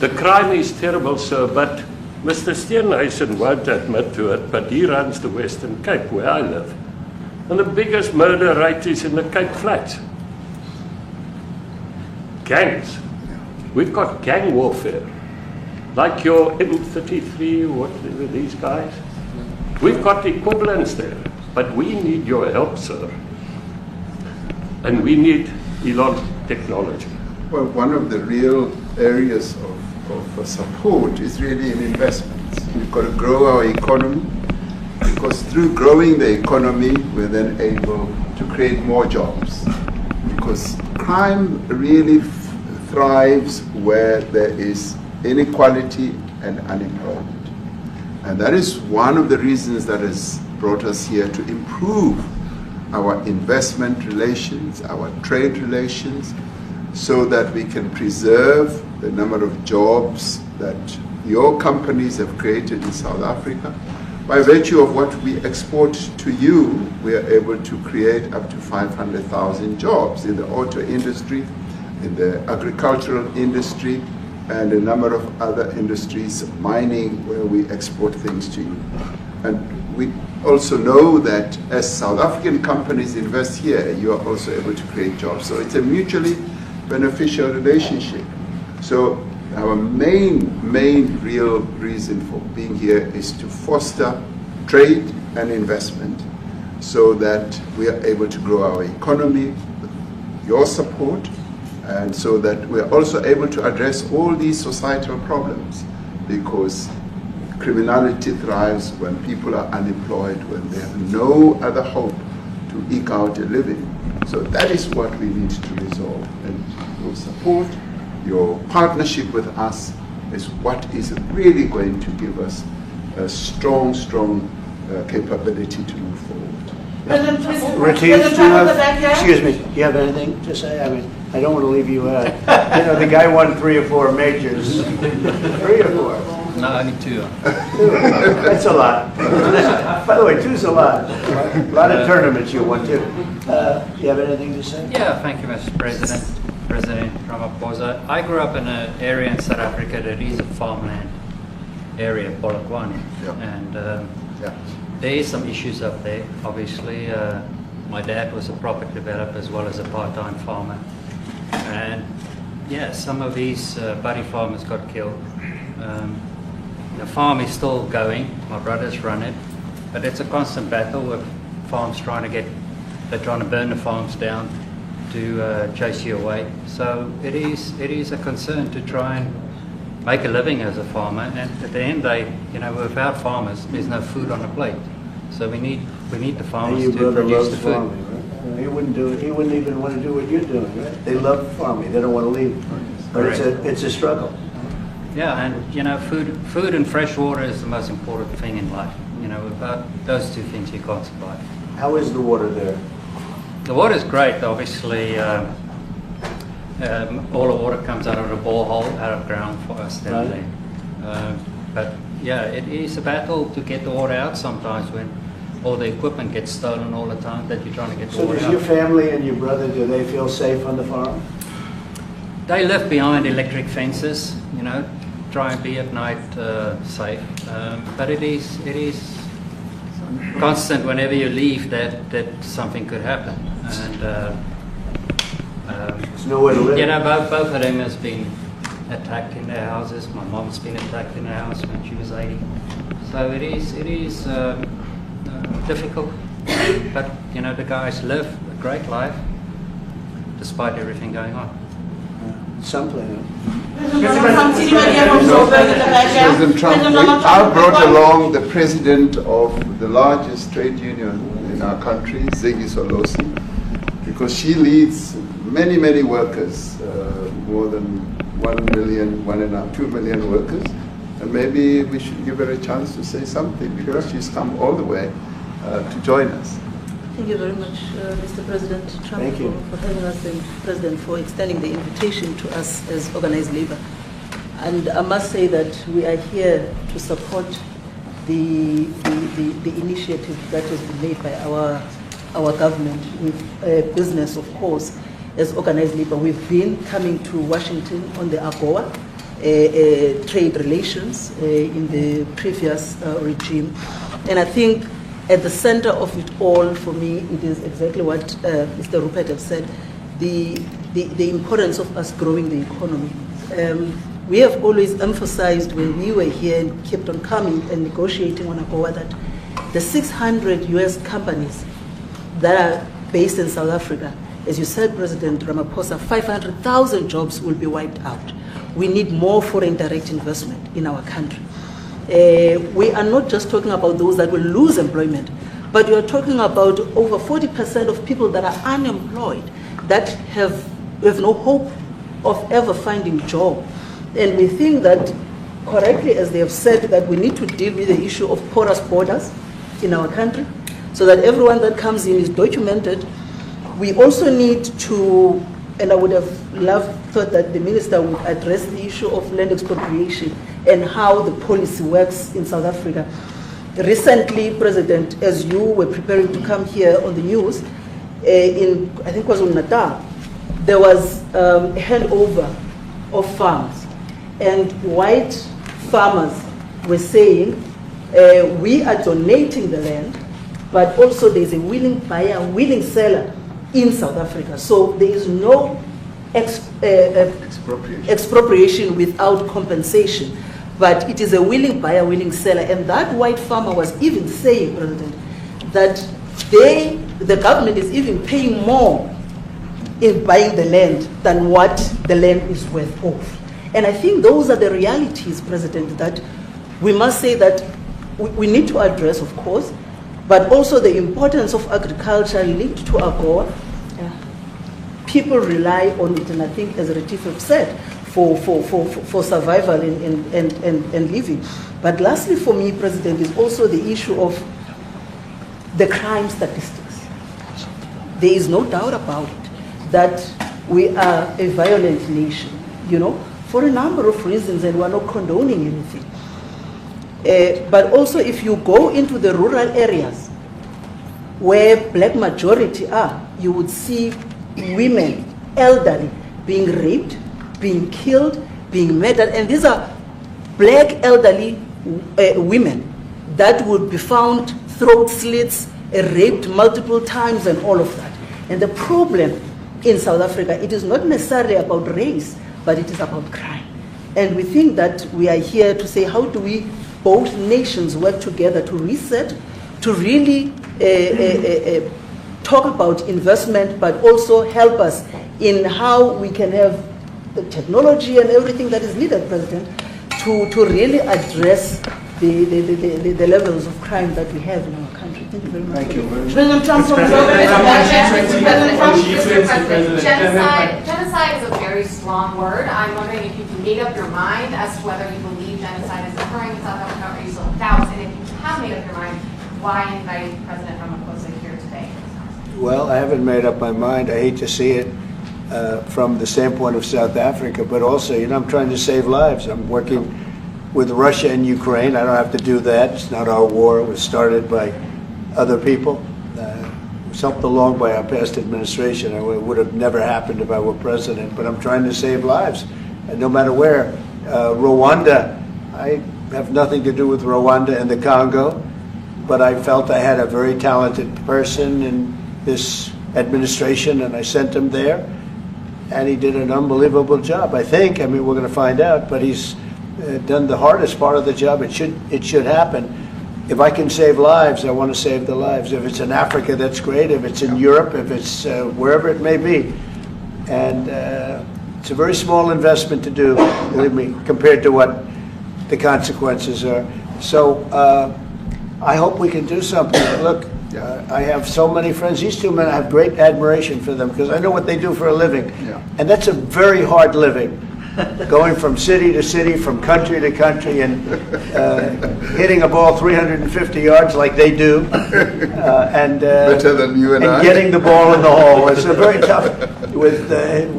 [SPEAKER 18] The crime is terrible, sir, but Mr. Steenhuisen won't admit to it, but he runs the Western Cape, where I live. And the biggest murder rate is in the Cape Flats. Gangs. We've got gang warfare. Like your M33, whatever these guys. We've got equivalents there. But we need your help, sir. And we need Elon technology.
[SPEAKER 2] Well, one of the real areas of support is really in investments. We've got to grow our economy, because through growing the economy, we're then able to create more jobs. Because crime really thrives where there is inequality and unemployment. And that is one of the reasons that has brought us here, to improve our investment relations, our trade relations, so that we can preserve the number of jobs that your companies have created in South Africa. By virtue of what we export to you, we are able to create up to 500,000 jobs in the auto industry, in the agricultural industry, and a number of other industries, mining, where we export things to you. And we also know that as South African companies invest here, you are also able to create jobs. So it's a mutually beneficial relationship. So our main real reason for being here is to foster trade and investment, so that we are able to grow our economy with your support, and so that we are also able to address all these societal problems, because criminality thrives when people are unemployed, when they have no other hope to eke out a living. So that is what we need to resolve, and your support, your partnership with us is what is really going to give us a strong capability to move forward.
[SPEAKER 1] Retief, do you have, excuse me, do you have anything to say? I mean, I don't want to leave you out. You know, the guy won 3 or 4 majors. 3 or 4?
[SPEAKER 19] No, only 2.
[SPEAKER 1] That's a lot. By the way, 2's a lot. A lot of tournaments you won too. You have anything to say?
[SPEAKER 19] Yeah, thank you, Mr. President. President Ramaphosa. I grew up in an area in South Africa that is a farmland area, Polokwane. And there is some issues up there. Obviously, my dad was a property developer as well as a part-time farmer. And yeah, some of these buddy farmers got killed. The farm is still going. My brothers run it, but it's a constant battle with farms they're trying to burn the farms down to chase you away. So it is a concern to try and make a living as a farmer. And at the end of the day, you know, without farmers, there's no food on the plate. So we need the farmers to produce the food.
[SPEAKER 1] Farming, right? He wouldn't do it. He wouldn't even want to do what you're doing, right? They love farming. They don't want to leave. But it's a struggle.
[SPEAKER 19] Yeah, and you know, food and fresh water is the most important thing in life. You know, without those 2 things, you can't survive.
[SPEAKER 1] How is the water there?
[SPEAKER 19] The water is great. Obviously, all the water comes out of the borehole, out of ground for us down there. But yeah, it is a battle to get the water out sometimes when all the equipment gets stolen all the time that you're trying to get the water out.
[SPEAKER 1] So does your family and your brother, do they feel safe on the farm?
[SPEAKER 19] They live behind electric fences, you know, try and be at night safe. But it is constant whenever you leave that something could happen. And
[SPEAKER 1] there's nowhere to live.
[SPEAKER 19] You know, both of them has been attacked in their houses. My mom's been attacked in her house when she was 80. So it is difficult. But you know, the guys live a great life despite everything going on.
[SPEAKER 1] Something.
[SPEAKER 2] President Trump, I brought along the president of the largest trade union in our country, Ziggy Solosi, because she leads many, many workers, more than 1 million, 2 million workers. And maybe we should give her a chance to say something, because she's come all the way to join us.
[SPEAKER 20] Thank you very much, Mr. President Trump,
[SPEAKER 1] Thank you.
[SPEAKER 20] for having us, and President, for extending the invitation to us as organized labor. And I must say that we are here to support the initiative that has been made by our government with business, of course, as organized labor. We've been coming to Washington on the AGOA trade relations in the previous regime. And I think at the center of it all, for me, it is exactly what Mr. Rupert has said, the importance of us growing the economy. We have always emphasized when we were here and kept on coming and negotiating on AGOA that the 600 US companies that are based in South Africa, as you said, President Ramaphosa, 500,000 jobs will be wiped out. We need more foreign direct investment in our country. We are not just talking about those that will lose employment, but we are talking about over 40% of people that are unemployed, that have no hope of ever finding a job. And we think that, correctly, as they have said, that we need to deal with the issue of porous borders in our country, so that everyone that comes in is documented. We also need to, and I would have thought that the minister would address the issue of land expropriation and how the policy works in South Africa. Recently, President, as you were preparing to come here on the news, in, I think it was in Natal, there was a handover of farms. And white farmers were saying, we are donating the land, but also there's a willing buyer, willing seller in South Africa. So there is no expropriation without compensation, but it is a willing buyer, willing seller. And that white farmer was even saying, President, that the government is even paying more in buying the land than what the land is worth of. And I think those are the realities, President, that we must say that we need to address, of course, but also the importance of agriculture linked to AGOA. People rely on it, and I think, as Retief have said, for survival and living. But lastly, for me, President, is also the issue of the crime statistics. There is no doubt about it that we are a violent nation, for a number of reasons, and we're not condoning anything. But also, if you go into the rural areas where black majority are, you would see women, elderly, being raped, being killed, being murdered. And these are black elderly women that would be found throat slits, raped multiple times, and all of that. And the problem in South Africa, it is not necessarily about race, but it is about crime. And we think that we are here to say, how do we, both nations, work together to reset, to really talk about investment, but also help us in how we can have the technology and everything that is needed, President, to really address the levels of crime that we have in our country. Thank you very much.
[SPEAKER 1] Thank you very much.
[SPEAKER 5] President Trump, genocide is a very strong word. I'm wondering if you've made up your mind as to whether you believe genocide is occurring in South Africa, or you still have doubts, and if you have made up your mind, why invite President Ramaphosa here today?
[SPEAKER 1] Well, I haven't made up my mind. I hate to see it from the standpoint of South Africa, but also, I'm trying to save lives. I'm working with Russia and Ukraine. I don't have to do that. It's not our war. It was started by other people. It was helped along by our past administration. It would have never happened if I were president, but I'm trying to save lives, and no matter where. Rwanda, I have nothing to do with Rwanda and the Congo, but I felt I had a very talented person in this administration, and I sent him there, and he did an unbelievable job, I think. I mean, we're going to find out, but he's done the hardest part of the job. It should happen. If I can save lives, I want to save the lives. If it's in Africa, that's great. If it's in Europe, if it's wherever it may be. And it's a very small investment to do, believe me, compared to what the consequences are. So I hope we can do something. Look, I have so many friends. These two men, I have great admiration for them because I know what they do for a living. And that's a very hard living. Going from city to city, from country to country, and hitting a ball 350 yards like they do, and
[SPEAKER 2] better than you and I.
[SPEAKER 1] Getting the ball in the hole. It's a very tough with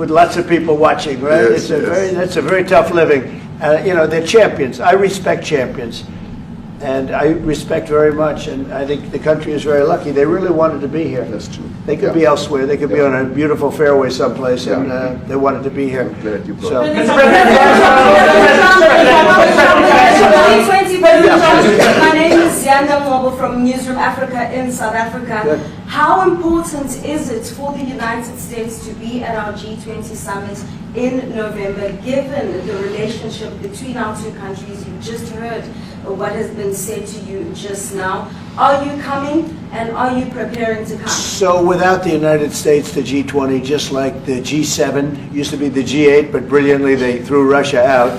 [SPEAKER 1] lots of people watching. Right?
[SPEAKER 2] Yes,
[SPEAKER 1] That's a very tough living. You know, they're champions. I respect champions, and I respect very much. And I think the country is very lucky. They really wanted to be here.
[SPEAKER 2] That's true.
[SPEAKER 1] They could be elsewhere. They could be on a beautiful fairway someplace, and they wanted to be here.
[SPEAKER 2] I'm glad you brought
[SPEAKER 1] So.
[SPEAKER 2] it.
[SPEAKER 21] My name is Yanda Mobile from Newsroom Africa in South Africa.
[SPEAKER 1] Good.
[SPEAKER 21] How important is it for the United States to be at our G20 summit in November, given the relationship between our two countries? You just heard what has been said to you just now. Are you coming, and are you preparing to come?
[SPEAKER 1] So without the United States, the G20, just like the G7, used to be the G8, but brilliantly they threw Russia out.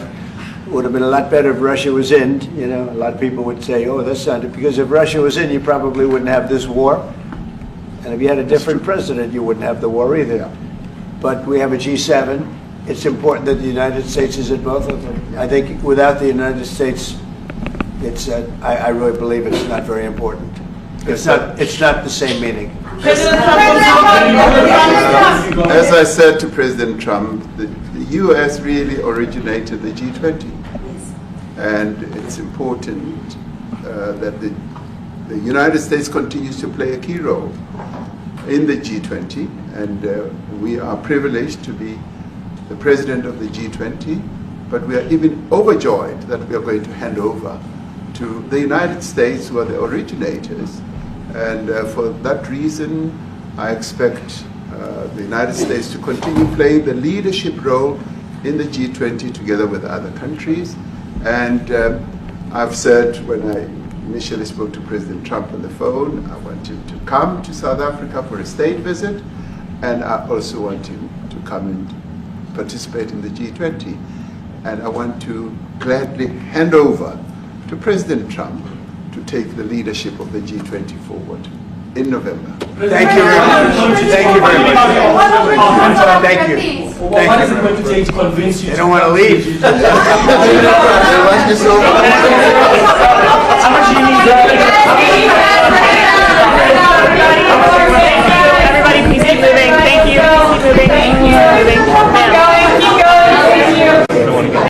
[SPEAKER 1] It would have been a lot better if Russia was in. You know, a lot of people would say, oh, that's not it. Because if Russia was in, you probably wouldn't have this war. And if you had a different president, you wouldn't have the war either. But we have a G7. It's important that the United States is at both of them. I think without the United States, it's I really believe it's not very important. It's not the same meaning.
[SPEAKER 2] As I said to President Trump, the U.S. really originated the G20. And it's important that the United States continues to play a key role in the G20. And we are privileged to be the president of the G20, but we are even overjoyed that we are going to hand over to the United States, who are the originators. And for that reason, I expect the United States to continue playing the leadership role in the G20 together with other countries. And I've said when I initially spoke to President Trump on the phone, I want him to come to South Africa for a state visit, and I also want him to come and participate in the G20. And I want to gladly hand over to President Trump to take the leadership of the G20 forward in November.
[SPEAKER 1] Thank you very much. Thank you very much. Thank you.
[SPEAKER 16] What is it going to take to convince you?
[SPEAKER 1] They don't want to leave.
[SPEAKER 2] They want you so much.
[SPEAKER 16] How much do you need?